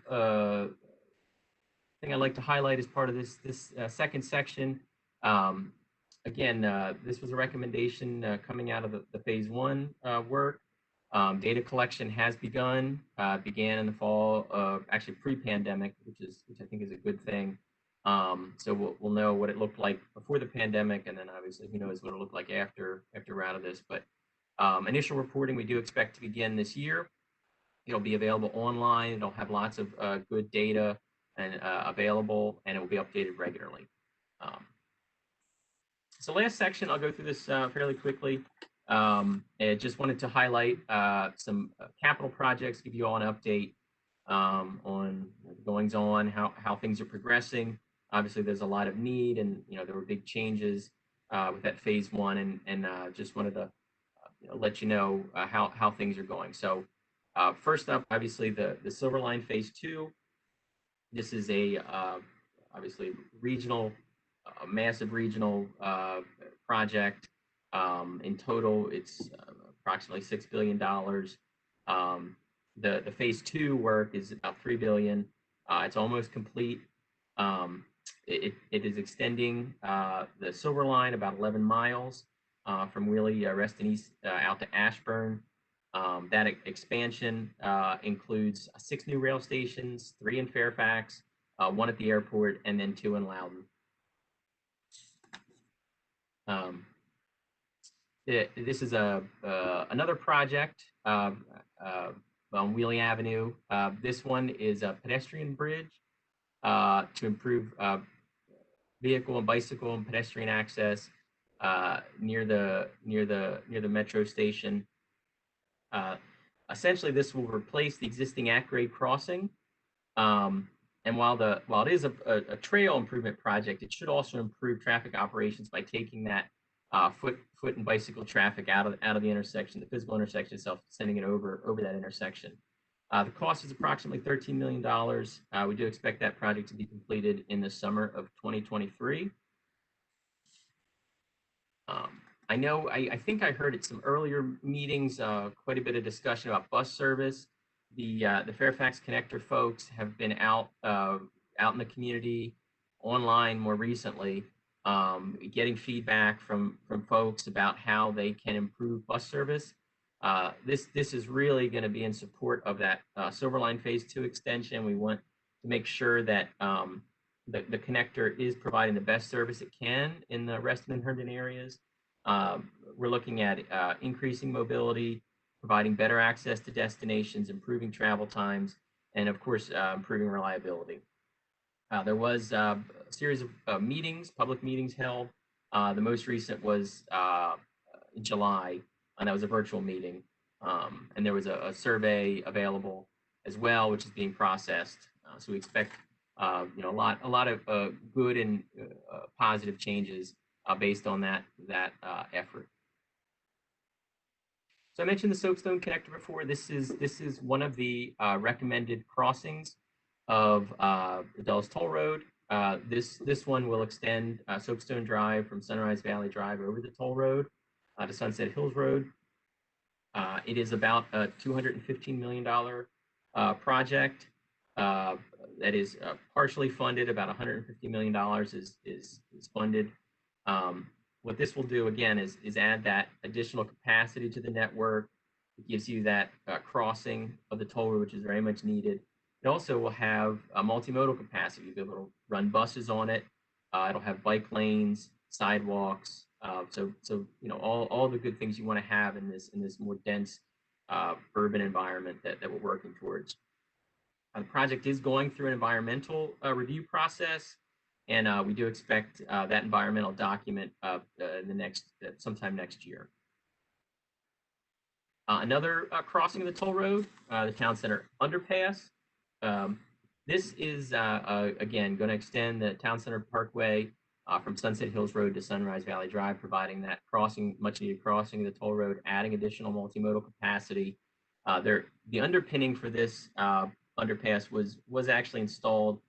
S4: I'd like to highlight as part of this second section. Again, this was a recommendation coming out of the phase 1 work. Data collection has began in the fall of actually pre-pandemic, which I think is a good thing. So we'll know what it looked like before the pandemic, and then obviously who knows what it'll look like after we're out of this. But initial reporting we do expect to begin this year. It'll be available online. It'll have lots of good data and available, and it will be updated regularly. So last section, I'll go through this fairly quickly. I just wanted to highlight some capital projects, give you all an update on the goings on, how things are progressing. Obviously, there's a lot of need, and there were big changes with that phase 1, and just wanted to let you know how things are going. So first up, obviously the Silver Line phase 2. This is a obviously regional, massive regional project. In total, it's approximately $6 billion. The phase 2 work is about $3 billion. It's almost complete. It is extending the Silver Line about 11 miles from really Reston East out to Ashburn. That expansion includes 6 new rail stations, 3 in Fairfax, 1 at the airport, and then 2 in Loudon. This is another project on Wheeling Avenue. This one is a pedestrian bridge to improve vehicle and bicycle and pedestrian access near the metro station. Essentially, this will replace the existing at-grade crossing. And while it is a trail improvement project, it should also improve traffic operations by taking that foot and bicycle traffic out of the intersection, the physical intersection itself, sending it over that intersection. The cost is approximately $13 million. We do expect that project to be completed in the summer of 2023. I think I heard at some earlier meetings quite a bit of discussion about bus service. The Fairfax Connector folks have been out in the community, online more recently, getting feedback from folks about how they can improve bus service. This is really going to be in support of that Silver Line Phase 2 extension. We want to make sure that the connector is providing the best service it can in the Reston and Herndon areas. We're looking at increasing mobility, providing better access to destinations, improving travel times, and of course, improving reliability. There was a series of meetings, public meetings held. The most recent was in July, and that was a virtual meeting. And there was a survey available as well, which is being processed. So we expect a lot of good and positive changes based on that effort. So I mentioned the Soapstone Connector before. This is one of the recommended crossings of the Dulles Toll Road. This one will extend Soapstone Drive from Sunrise Valley Drive over the toll road to Sunset Hills Road. It is about a $215 million project that is partially funded. About $150 million is funded. What this will do, again, is add that additional capacity to the network. It gives you that crossing of the toll road, which is very much needed. It also will have a multimodal capacity. You'll be able to run buses on it. It'll have bike lanes, sidewalks. So all the good things you want to have in this more dense urban environment that we're working towards. The project is going through an environmental review process. And we do expect that environmental document in the next sometime next year. Another crossing of the toll road, the Town Center underpass. This is again going to extend the Town Center Parkway from Sunset Hills Road to Sunrise Valley Drive, providing that crossing, much needed crossing of the toll road, adding additional multimodal capacity. The underpinning for this underpass was actually installed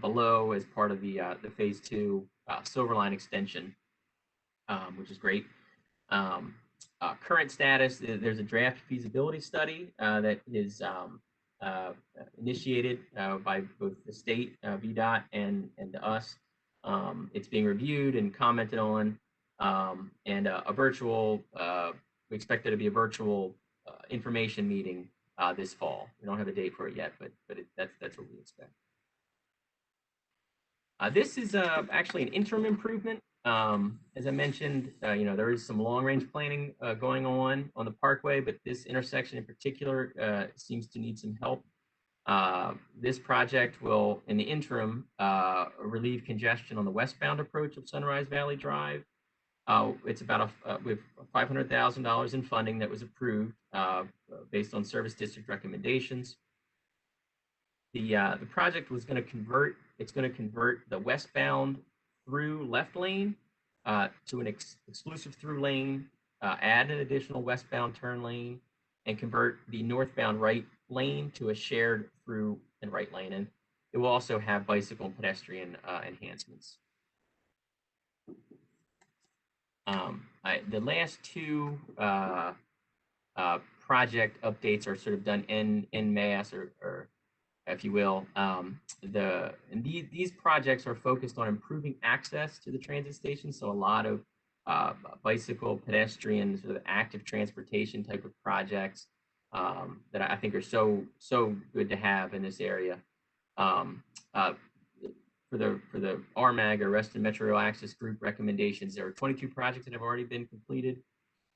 S4: below as part of the Phase 2 Silver Line extension, which is great. Current status: there's a draft feasibility study that is initiated by both the state, VDOT, and us. It's being reviewed and commented on, and a virtual. We expect there to be a virtual information meeting this fall. We don't have a date for it yet, but that's what we expect. This is actually an interim improvement. As I mentioned, there is some long-range planning going on the Parkway, but this intersection in particular seems to need some help. This project will, in the interim, relieve congestion on the westbound approach of Sunrise Valley Drive. It's about with $500,000 in funding that was approved based on service district recommendations. The project was going to convert. It's going to convert the westbound through left lane to an exclusive through lane, add an additional westbound turn lane, and convert the northbound right lane to a shared through and right lane. And it will also have bicycle and pedestrian enhancements. The last two project updates are sort of done en masse, or if you will. These projects are focused on improving access to the transit station. So a lot of bicycle, pedestrian, sort of active transportation type of projects that I think are so good to have in this area. For the RMAG, or Reston Metro Rail Access Group recommendations, there are 22 projects that have already been completed.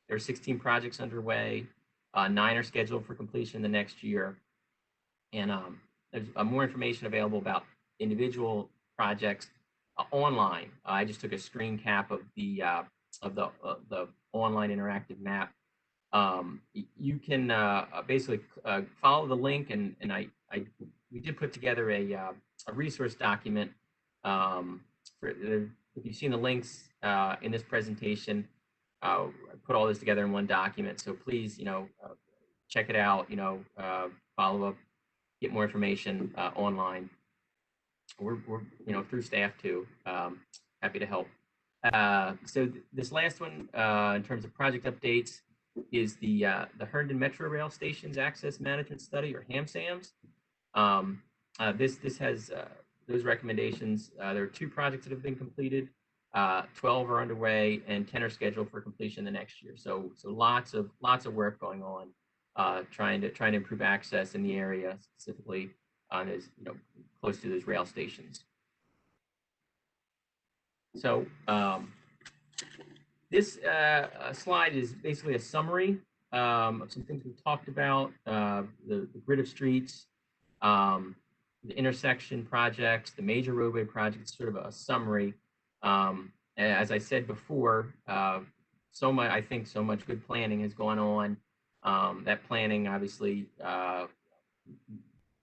S4: There are 16 projects underway. 9 are scheduled for completion the next year. And there's more information available about individual projects online. I just took a screen cap of the online interactive map. You can basically follow the link, and we did put together a resource document. If you've seen the links in this presentation, I put all this together in one document. So please, check it out. Follow up. Get more information online. We're through staff too. Happy to help. So this last one, in terms of project updates, is the Herndon Metro Rail Stations Access Management Study, or HAMSAMS. This has those recommendations. There are 2 projects that have been completed. 12 are underway, and 10 are scheduled for completion the next year. So lots of work going on. Trying to improve access in the area, specifically on close to those rail stations. So this slide is basically a summary of some things we've talked about: the grid of streets, the intersection projects, the major roadway projects. Sort of a summary. As I said before, I think so much good planning has gone on. That planning, obviously,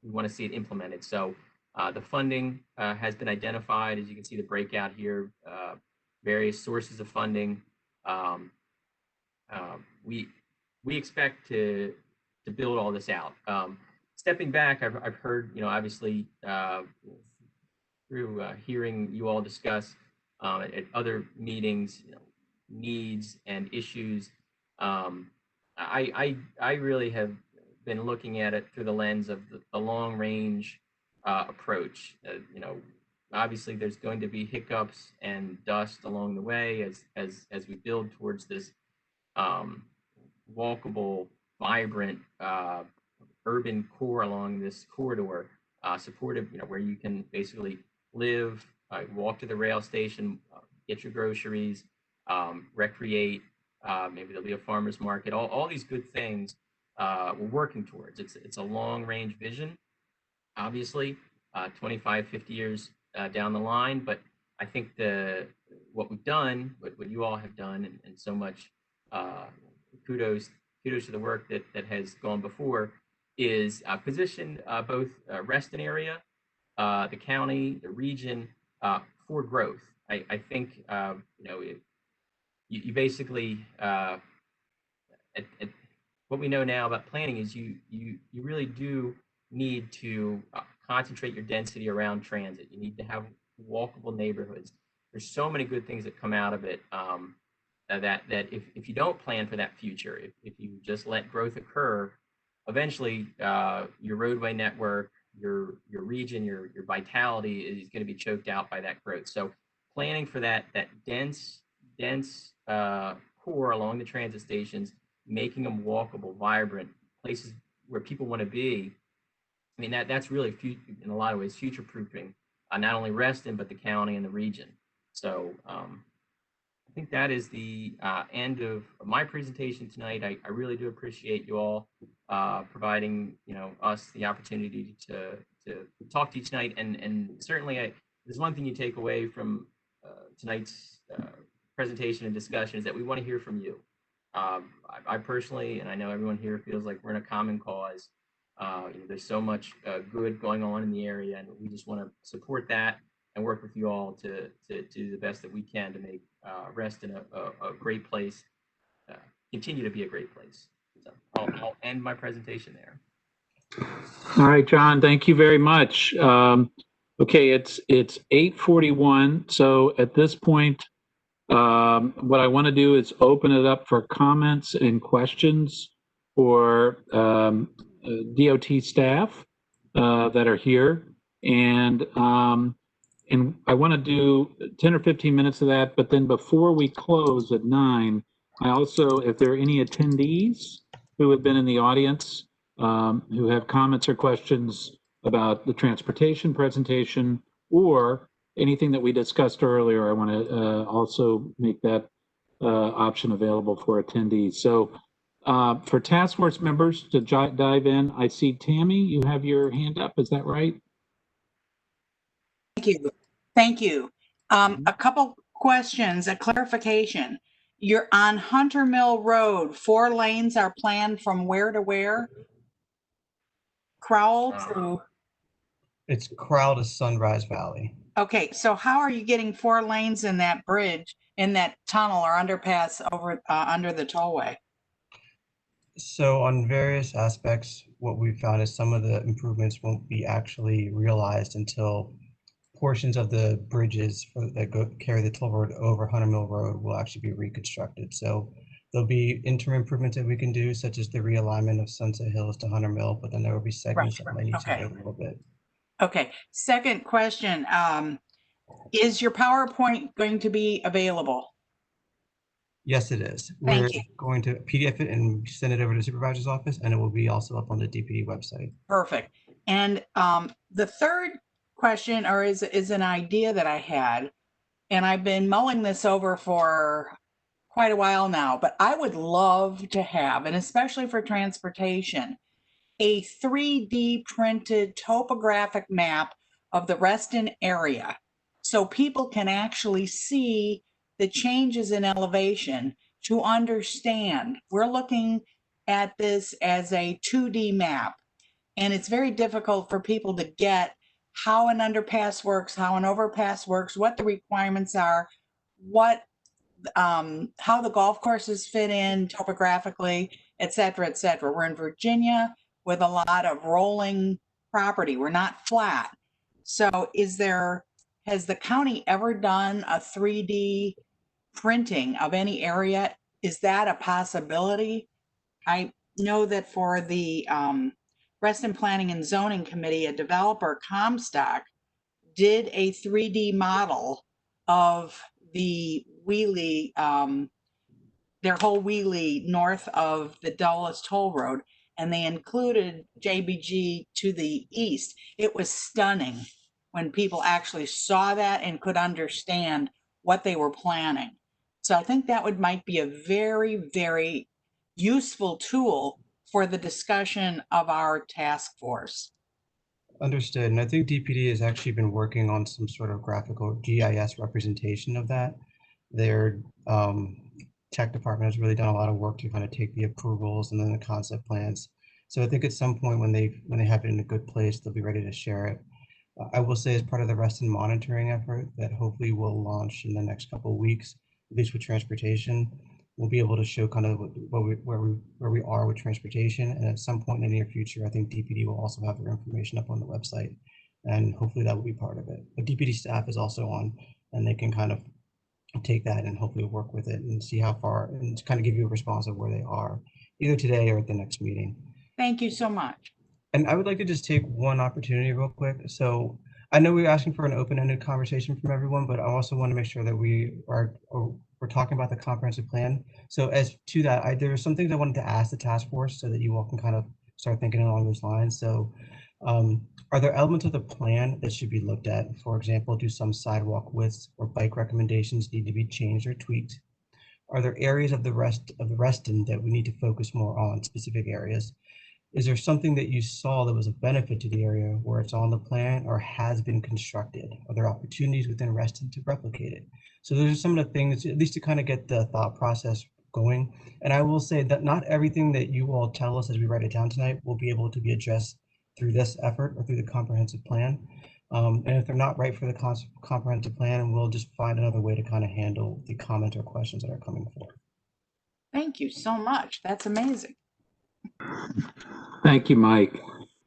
S4: we want to see it implemented. So the funding has been identified. As you can see, the breakout here, various sources of funding. We expect to build all this out. Stepping back, I've heard, obviously, through hearing you all discuss at other meetings, needs and issues. I really have been looking at it through the lens of the long range approach. Obviously there's going to be hiccups and dust along the way as we build towards this walkable, vibrant urban core along this corridor, supportive, where you can basically live, walk to the rail station, get your groceries, recreate. Maybe there'll be a farmer's market. All these good things we're working towards. It's a long range vision. Obviously, 25, 50 years down the line. But I think what we've done, what you all have done, and so much kudos to the work that has gone before, is position both Reston area, the county, the region for growth. I think you basically what we know now about planning is you really do need to concentrate your density around transit. You need to have walkable neighborhoods. There's so many good things that come out of it that if you don't plan for that future, if you just let growth occur, eventually your roadway network, your region, your vitality is going to be choked out by that growth. So planning for that dense core along the transit stations, making them walkable, vibrant places where people want to be. I mean, that's really in a lot of ways future proofing not only Reston but the county and the region. So I think that is the end of my presentation tonight. I really do appreciate you all providing us the opportunity to talk to you tonight. And certainly there's one thing you take away from tonight's presentation and discussion is that we want to hear from you. I personally, and I know everyone here feels like we're in a common cause. There's so much good going on in the area, and we just want to support that and work with you all to do the best that we can to make Reston a great place, continue to be a great place. So I'll end my presentation there.
S3: All right, John, thank you very much. Okay, it's 8:41. So at this point, what I want to do is open it up for comments and questions for DOT staff that are here. And I want to do 10 or 15 minutes of that, but then before we close at 9, I also, if there are any attendees who have been in the audience who have comments or questions about the transportation presentation or anything that we discussed earlier, I want to also make that option available for attendees. So for task force members to dive in, I see Tammy, you have your hand up, is that right?
S7: Thank you. Thank you. A couple questions, a clarification. You're on Hunter Mill Road. 4 lanes are planned from where to where? Crowell to?
S14: It's Crowell to Sunrise Valley.
S7: Okay, so how are you getting 4 lanes in that bridge, in that tunnel or underpass over under the tollway?
S14: So on various aspects, what we found is some of the improvements won't be actually realized until portions of the bridges that carry the toll road over Hunter Mill Road will actually be reconstructed. So there'll be interim improvements that we can do, such as the realignment of Sunset Hills to Hunter Mill, but then there will be segments that might need to wait a little bit.
S7: Okay, second question. Is your PowerPoint going to be available?
S14: Yes, it is.
S7: Thank you.
S14: Going to PDF it and send it over to the supervisor's office, and it will be also up on the DPD website.
S7: Perfect. And the third question, or is an idea that I had, and I've been mulling this over for quite a while now, but I would love to have, and especially for transportation, a 3D printed topographic map of the Reston area so people can actually see the changes in elevation to understand. We're looking at this as a 2D map, and it's very difficult for people to get how an underpass works, how an overpass works, what the requirements are, what how the golf courses fit in topographically, et cetera, et cetera. We're in Virginia with a lot of rolling property. We're not flat. So has the county ever done a 3D printing of any area? Is that a possibility? I know that for the Reston Planning and Zoning Committee, a developer, Comstock, did a 3D model of the Wheelie, their whole Wheelie north of the Dulles Toll Road, and they included JBG to the east. It was stunning when people actually saw that and could understand what they were planning. So I think that might be a very, very useful tool for the discussion of our task force.
S14: Understood. And I think DPD has actually been working on some sort of graphical GIS representation of that. Their tech department has really done a lot of work to kind of take the approvals and then the concept plans. So I think at some point when they have it in a good place, they'll be ready to share it. I will say as part of the Reston monitoring effort that hopefully will launch in the next couple of weeks, at least with transportation, we'll be able to show kind of where we are with transportation. And at some point in the near future, I think DPD will also have their information up on the website, and hopefully that will be part of it. But DPD staff is also on, and they can kind of take that and hopefully work with it and see how far, and kind of give you a response of where they are, either today or at the next meeting.
S7: Thank you so much.
S14: And I would like to just take one opportunity real quick. So I know we're asking for an open-ended conversation from everyone, but I also want to make sure that we're talking about the comprehensive plan. So as to that, there are some things I wanted to ask the task force so that you all can kind of start thinking along those lines. So are there elements of the plan that should be looked at? For example, do some sidewalk widths or bike recommendations need to be changed or tweaked? Are there areas of the Reston that we need to focus more on, specific areas? Is there something that you saw that was a benefit to the area where it's on the plan or has been constructed? Are there opportunities within Reston to replicate it? So those are some of the things, at least to kind of get the thought process going. And I will say that not everything that you all tell us as we write it down tonight will be able to be addressed through this effort or through the comprehensive plan. And if they're not right for the comprehensive plan, we'll just find another way to kind of handle the comments or questions that are coming forward.
S7: Thank you so much. That's amazing.
S3: Thank you, Mike.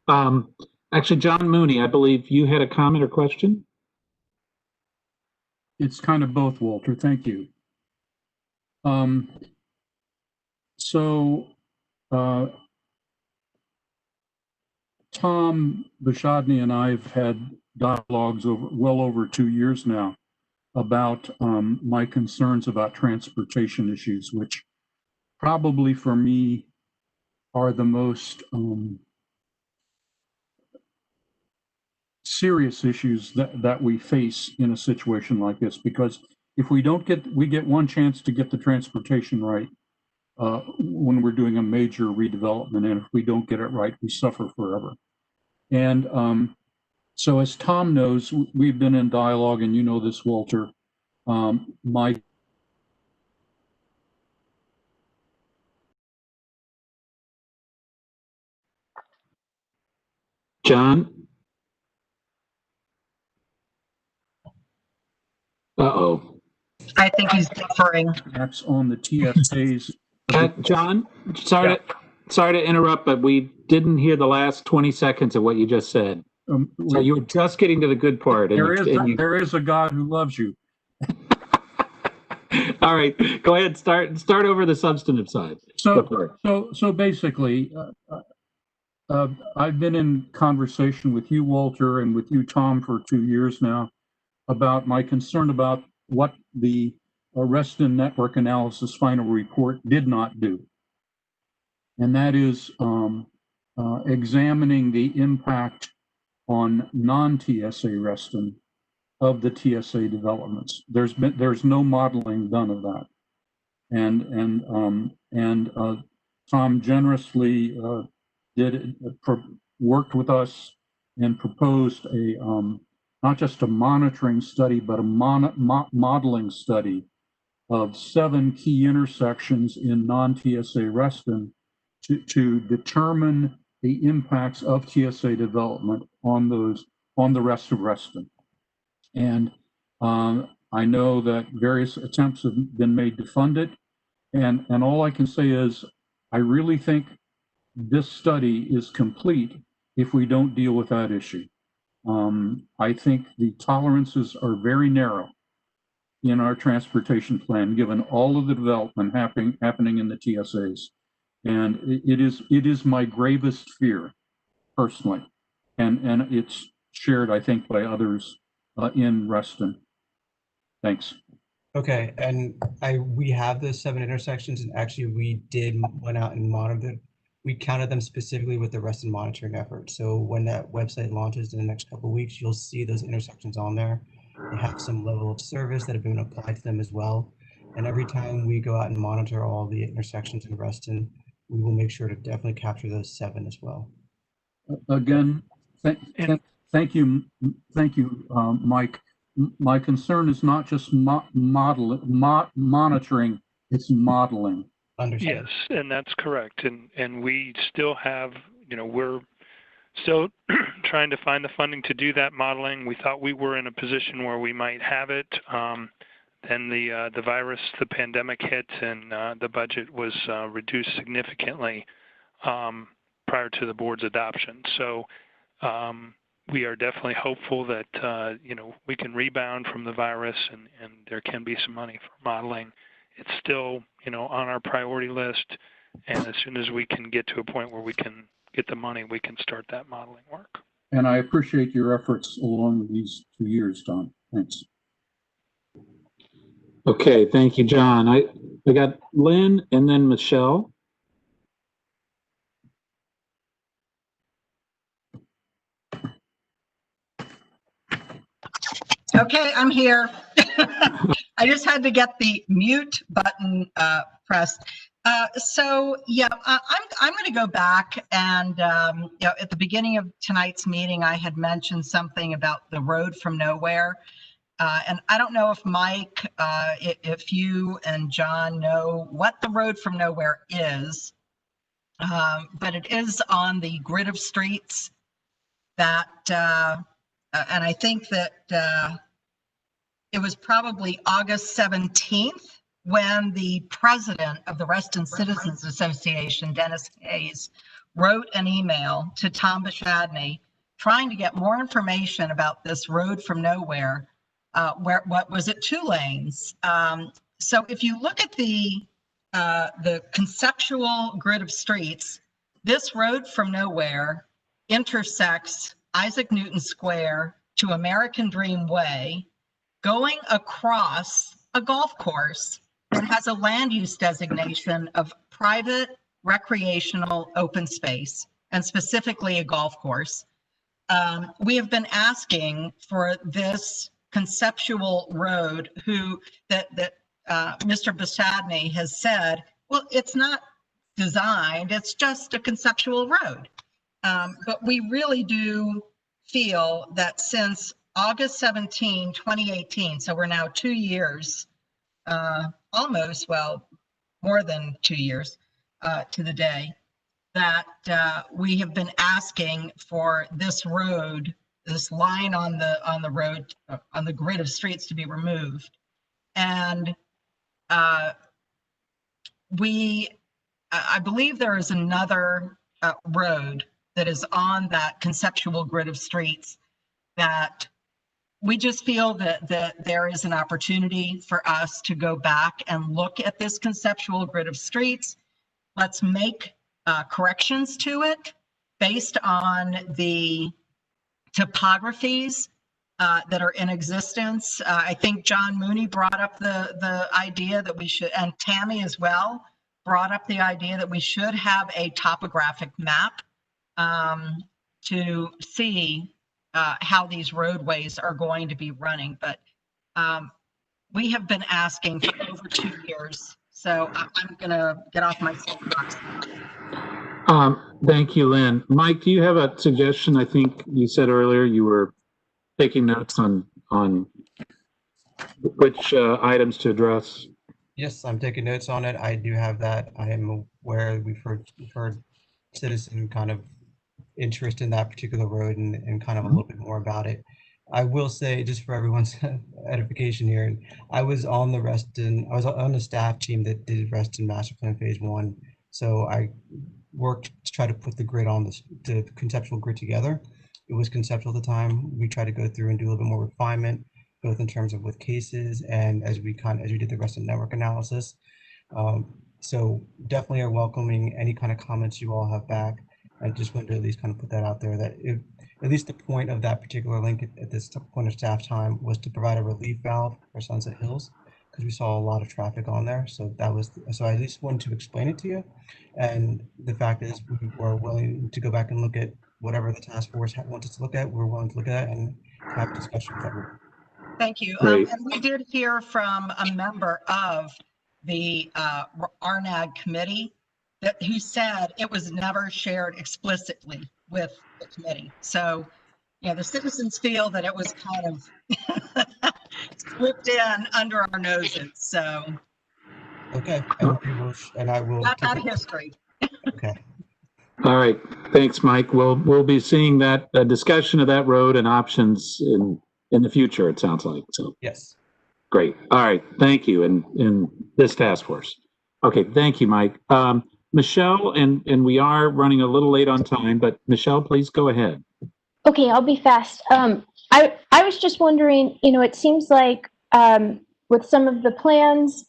S3: Actually, John Mooney, I believe you had a comment or question?
S17: It's kind of both, Walter. Thank you. Tom Bashadny and I have had dialogues well over 2 years now about my concerns about transportation issues, which probably for me are the most serious issues that we face in a situation like this. Because if we get one chance to get the transportation right when we're doing a major redevelopment, and if we don't get it right, we suffer forever. And so as Tom knows, we've been in dialogue, and you know this, Walter.
S3: John? Uh-oh.
S5: I think he's deferring.
S17: That's on the TSAs.
S3: John, sorry to interrupt, but we didn't hear the last 20 seconds of what you just said. So you were just getting to the good part.
S17: There is a God who loves you.
S3: All right, go ahead. Start over the substantive side.
S17: So basically, I've been in conversation with you, Walter, and with you, Tom, for 2 years now about my concern about what the Reston Network Analysis final report did not do. And that is examining the impact on non-TSA Reston of the TSA developments. There's no modeling done of that. And Tom generously worked with us and proposed not just a monitoring study, but a modeling study of 7 key intersections in non-TSA Reston to determine the impacts of TSA development on the rest of Reston. And I know that various attempts have been made to fund it. And all I can say is, I really think this study is complete if we don't deal with that issue. I think the tolerances are very narrow in our transportation plan, given all of the development happening in the TSAs. And it is my gravest fear, personally. And it's shared, I think, by others in Reston. Thanks.
S14: Okay, and we have those 7 intersections, and actually we went out and monitored. We counted them specifically with the Reston monitoring effort. So when that website launches in the next couple of weeks, you'll see those intersections on there. They have some level of service that have been applied to them as well. And every time we go out and monitor all the intersections in Reston, we will make sure to definitely capture those 7 as well.
S17: Again, Thank you, Mike. My concern is not just monitoring, it's modeling.
S12: Yes, and that's correct. And we still have, we're still trying to find the funding to do that modeling. We thought we were in a position where we might have it. Then the virus, the pandemic hit, and the budget was reduced significantly prior to the board's adoption. So we are definitely hopeful that we can rebound from the virus and there can be some money for modeling. It's still on our priority list, and as soon as we can get to a point where we can get the money, we can start that modeling work.
S17: And I appreciate your efforts along these 2 years, Don. Thanks.
S3: Okay, thank you, John. I got Lynn and then Michelle.
S5: Okay, I'm here. I just had to get the mute button pressed. So yeah, I'm going to go back and at the beginning of tonight's meeting, I had mentioned something about the road from nowhere. And I don't know if Mike, if you and John know what the road from nowhere is, but it is on the grid of streets that, and I think that it was probably August 17th when the president of the Reston Citizens Association, Dennis Hayes, wrote an email to Tom Bashadney trying to get more information about this road from nowhere. What was it, 2 lanes? So if you look at the conceptual grid of streets, this road from nowhere intersects Isaac Newton Square to American Dream Way, going across a golf course and has a land use designation of private recreational open space, and specifically a golf course. We have been asking for this conceptual road that Mr. Bashadney has said, well, it's not designed, it's just a conceptual road. But we really do feel that since August 17, 2018, so we're now 2 years, almost, well, more than 2 years to the day, that we have been asking for this road, this line on the road, on the grid of streets to be removed. And I believe there is another road that is on that conceptual grid of streets that we just feel that there is an opportunity for us to go back and look at this conceptual grid of streets. Let's make corrections to it based on the topographies that are in existence. I think John Mooney brought up the idea that we should, and Tammy as well, brought up the idea that we should have a topographic map to see how these roadways are going to be running. But we have been asking for over 2 years. So I'm going to get off my soapbox.
S3: Thank you, Lynn. Mike, do you have a suggestion? I think you said earlier you were taking notes on which items to address.
S14: Yes, I'm taking notes on it. I do have that. I am aware we've heard citizen kind of interest in that particular road and kind of a little bit more about it. I will say, just for everyone's edification here, I was on the staff team that did Reston Master Plan Phase 1. So I worked to try to put the grid on the conceptual grid together. It was conceptual at the time. We tried to go through and do a little bit more refinement, both in terms of with cases and as we did the Reston network analysis. So definitely are welcoming any kind of comments you all have back. I just wanted to at least kind of put that out there, that at least the point of that particular link at this point of staff time was to provide a relief valve for Sunset Hills, because we saw a lot of traffic on there. So so I at least wanted to explain it to you. And the fact is, we were willing to go back and look at whatever the task force wants us to look at. We're willing to look at it and have a discussion with everyone.
S5: Thank you. And we did hear from a member of the RNAG committee who said it was never shared explicitly with the committee. So, the citizens feel that it was kind of slipped in under our noses. So,
S14: Okay, and I will
S5: got
S14: take
S5: that
S14: it.
S5: history.
S14: Okay.
S3: All right. Thanks, Mike. We'll be seeing that discussion of that road and options in the future, it sounds like. So
S14: yes.
S3: Great. All right. Thank you. And this task force. Okay. Thank you, Mike. Michelle, and we are running a little late on time, but Michelle, please go ahead.
S20: Okay, I'll be fast. I was just wondering, it seems like with some of the plans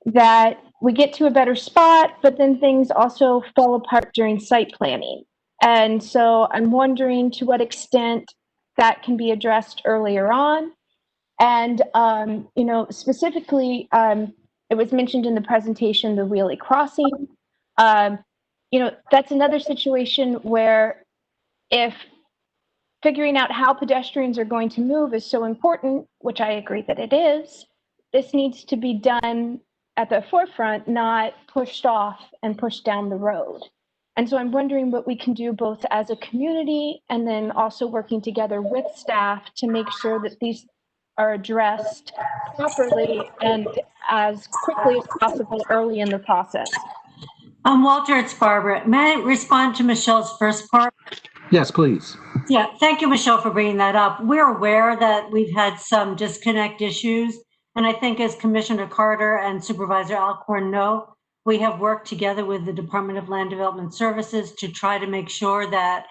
S20: that we get to a better spot, but then things also fall apart during site planning. And so I'm wondering to what extent that can be addressed earlier on. And, specifically, it was mentioned in the presentation, the Wheelie Crossing. That's another situation where if figuring out how pedestrians are going to move is so important, which I agree that it is, this needs to be done at the forefront, not pushed off and pushed down the road. And so I'm wondering what we can do both as a community and then also working together with staff to make sure that these are addressed properly and as quickly as possible early in the process.
S16: Walter, it's Barbara. May I respond to Michelle's first part?
S3: Yes, please.
S16: Yeah, thank you, Michelle, for bringing that up. We're aware that we've had some disconnect issues. And I think as Commissioner Carter and Supervisor Alcorn know, we have worked together with the Department of Land Development Services to try to make sure that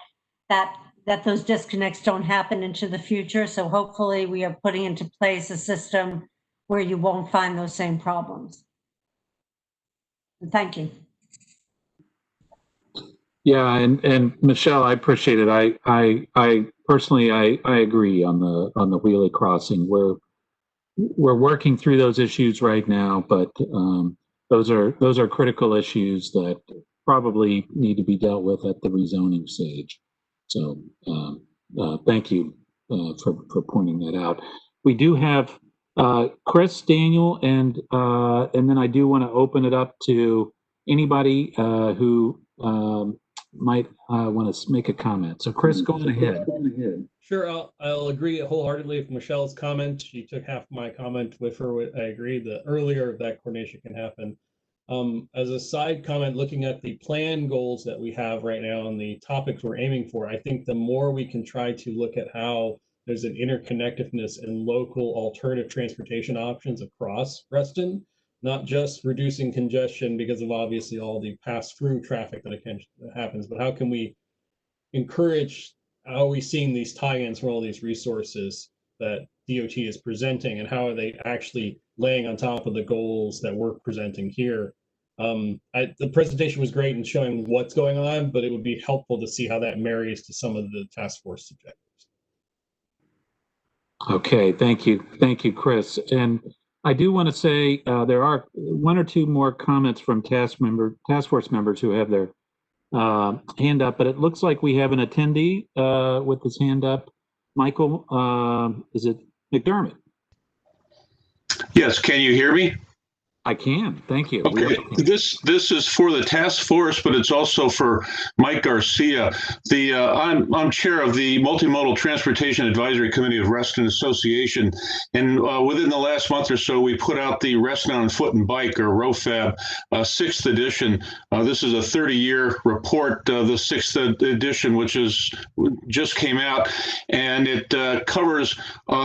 S16: those disconnects don't happen into the future. So hopefully we are putting into place a system where you won't find those same problems. Thank you.
S3: Yeah, and Michelle, I appreciate it. I personally I agree on the Wheelie Crossing. We're working through those issues right now, but those are critical issues that probably need to be dealt with at the rezoning stage. So thank you for pointing that out. We do have Chris, Daniel, and then I do want to open it up to anybody who might want to make a comment. So Chris, go on ahead.
S8: Sure, I'll agree wholeheartedly with Michelle's comment. She took half my comment with her. I agree. The earlier that coordination can happen. As a side comment, looking at the plan goals that we have right now and the topics we're aiming for, I think the more we can try to look at how there's an interconnectedness in local alternative transportation options across Reston, not just reducing congestion because of obviously all the pass-through traffic that happens, but how can we encourage, how are we seeing these tie-ins from all these resources that DOT is presenting, and how are they actually laying on top of the goals that we're presenting here? The presentation was great in showing what's going on, but it would be helpful to see how that marries to some of the task force objectives.
S3: Okay, thank you, Chris. And I do want to say there are one or two more comments from task force members who have their hand up, but it looks like we have an attendee with his hand up. Michael, is it McDermott?
S11: Yes, can you hear me?
S3: I can, thank you.
S11: Okay, this is for the task force, but it's also for Mike Garcia. I'm chair of the Multimodal Transportation Advisory Committee of Reston Association, and within the last month or so, we put out the Reston on Foot and Bike, or ROFAB, 6th edition. This is a 30-year report, the 6th edition, which just came out, and it covers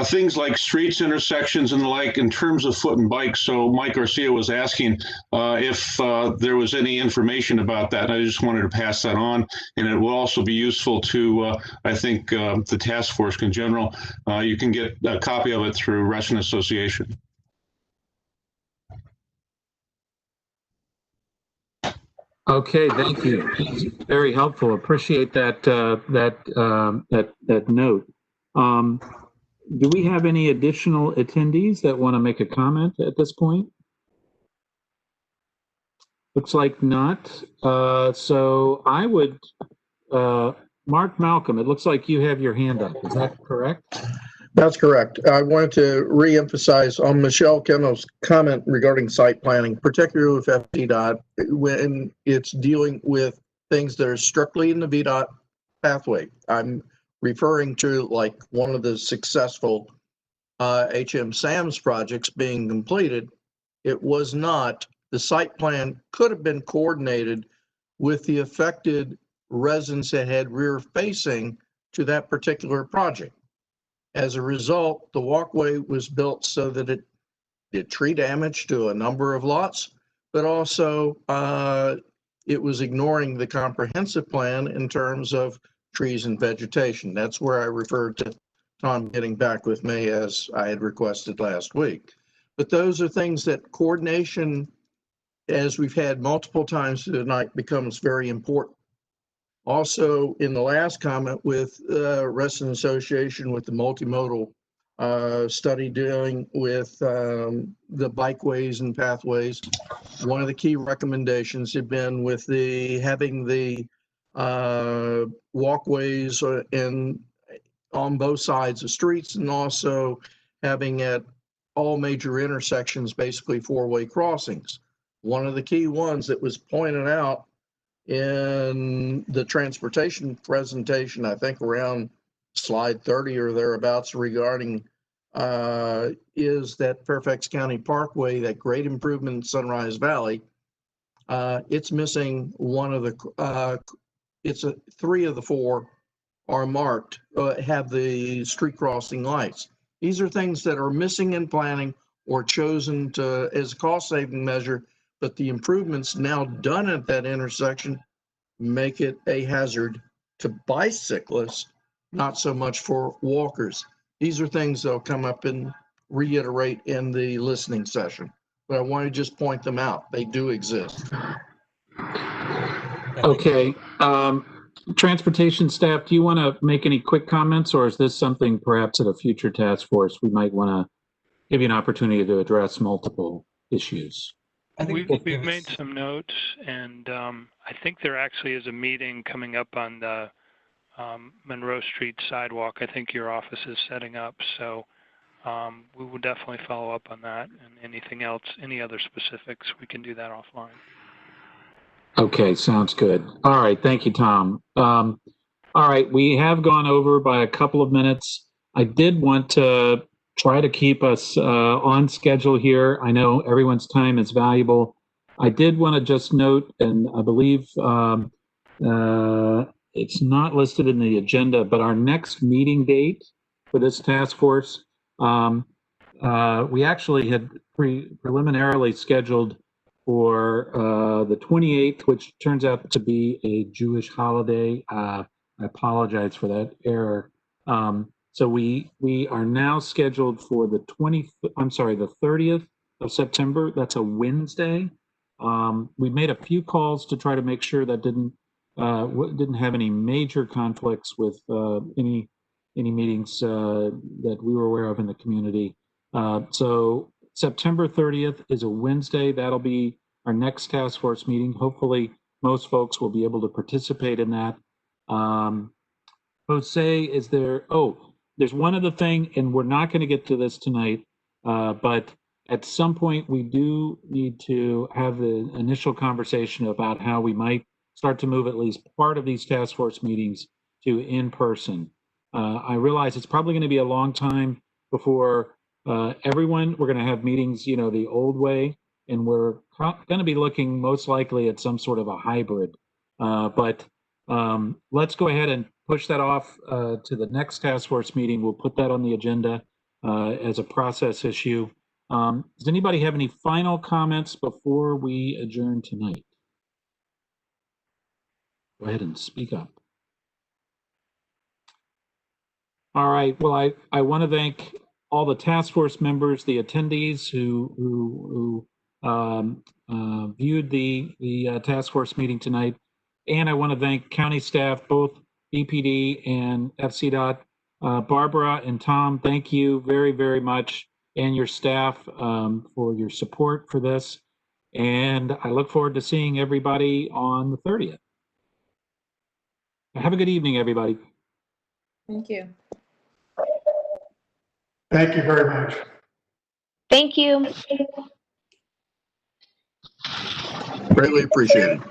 S11: things like streets, intersections, and the like in terms of foot and bike. So Mike Garcia was asking if there was any information about that. I just wanted to pass that on, and it will also be useful to, I think, the task force in general. You can get a copy of it through Reston Association.
S3: Okay, thank you. Very helpful. Appreciate that that note. Do we have any additional attendees that want to make a comment at this point? Looks like not. So I would, Mark Malcolm, it looks like you have your hand up. Is that correct?
S10: That's correct. I wanted to reemphasize on Michelle Kendall's comment regarding site planning, particularly with FCDOT, when it's dealing with things that are strictly in the VDOT pathway. I'm referring to like one of the successful HM SAMS projects being completed. It was not. The site plan could have been coordinated with the affected residents that had rear facing to that particular project. As a result, the walkway was built so that it did tree damage to a number of lots, but also it was ignoring the comprehensive plan in terms of trees and vegetation. That's where I referred to Tom getting back with me as I had requested last week. But those are things that coordination, as we've had multiple times tonight, becomes very important. Also, in the last comment with Reston Association with the multimodal study dealing with the bikeways and pathways, one of the key recommendations had been with the having the walkways on both sides of streets, and also having at all major intersections basically four-way crossings. One of the key ones that was pointed out in the transportation presentation, I think around slide 30 or thereabouts, regarding is that Fairfax County Parkway, that great improvement in Sunrise Valley, it's missing one of the, three of the four are marked, have the street crossing lights. These are things that are missing in planning or chosen to as a cost saving measure, but the improvements now done at that intersection make it a hazard to bicyclists, not so much for walkers. These are things that'll come up and reiterate in the listening session, but I want to just point them out. They do exist.
S3: Okay. Transportation staff, do you want to make any quick comments, or is this something perhaps at a future task force we might want to give you an opportunity to address multiple issues?
S12: We've made some notes, and I think there actually is a meeting coming up on the Monroe Street sidewalk. I think your office is setting up, so we will definitely follow up on that. And anything else, any other specifics, we can do that offline.
S3: Okay, sounds good. All right, thank you, Tom. All right, we have gone over by a couple of minutes. I did want to try to keep us on schedule here. I know everyone's time is valuable. I did want to just note, and I believe it's not listed in the agenda, but our next meeting date for this task force, we actually had preliminarily scheduled for the 28th, which turns out to be a Jewish holiday. I apologize for that error. So we are now scheduled for the 30th of September. That's a Wednesday. We made a few calls to try to make sure that didn't have any major conflicts with any meetings that we were aware of in the community. So September 30th is a Wednesday. That'll be our next task force meeting. Hopefully, most folks will be able to participate in that. Jose, is there? Oh, there's one other thing, and we're not going to get to this tonight, but at some point we do need to have the initial conversation about how we might start to move at least part of these task force meetings to in person. I realize it's probably going to be a long time before we're going to have meetings, the old way, and we're going to be looking most likely at some sort of a hybrid. But let's go ahead and push that off to the next task force meeting. We'll put that on the agenda as a process issue. Does anybody have any final comments before we adjourn tonight? Go ahead and speak up. All right. Well, I want to thank all the task force members, the attendees who viewed the task force meeting tonight, and I want to thank county staff, both BPD and FCDOT. Barbara and Tom, thank you very, very much, and your staff for your support for this. And I look forward to seeing everybody on the 30th. Have a good evening, everybody.
S19: Thank you.
S22: Thank you very much.
S20: Thank you.
S10: Greatly appreciated.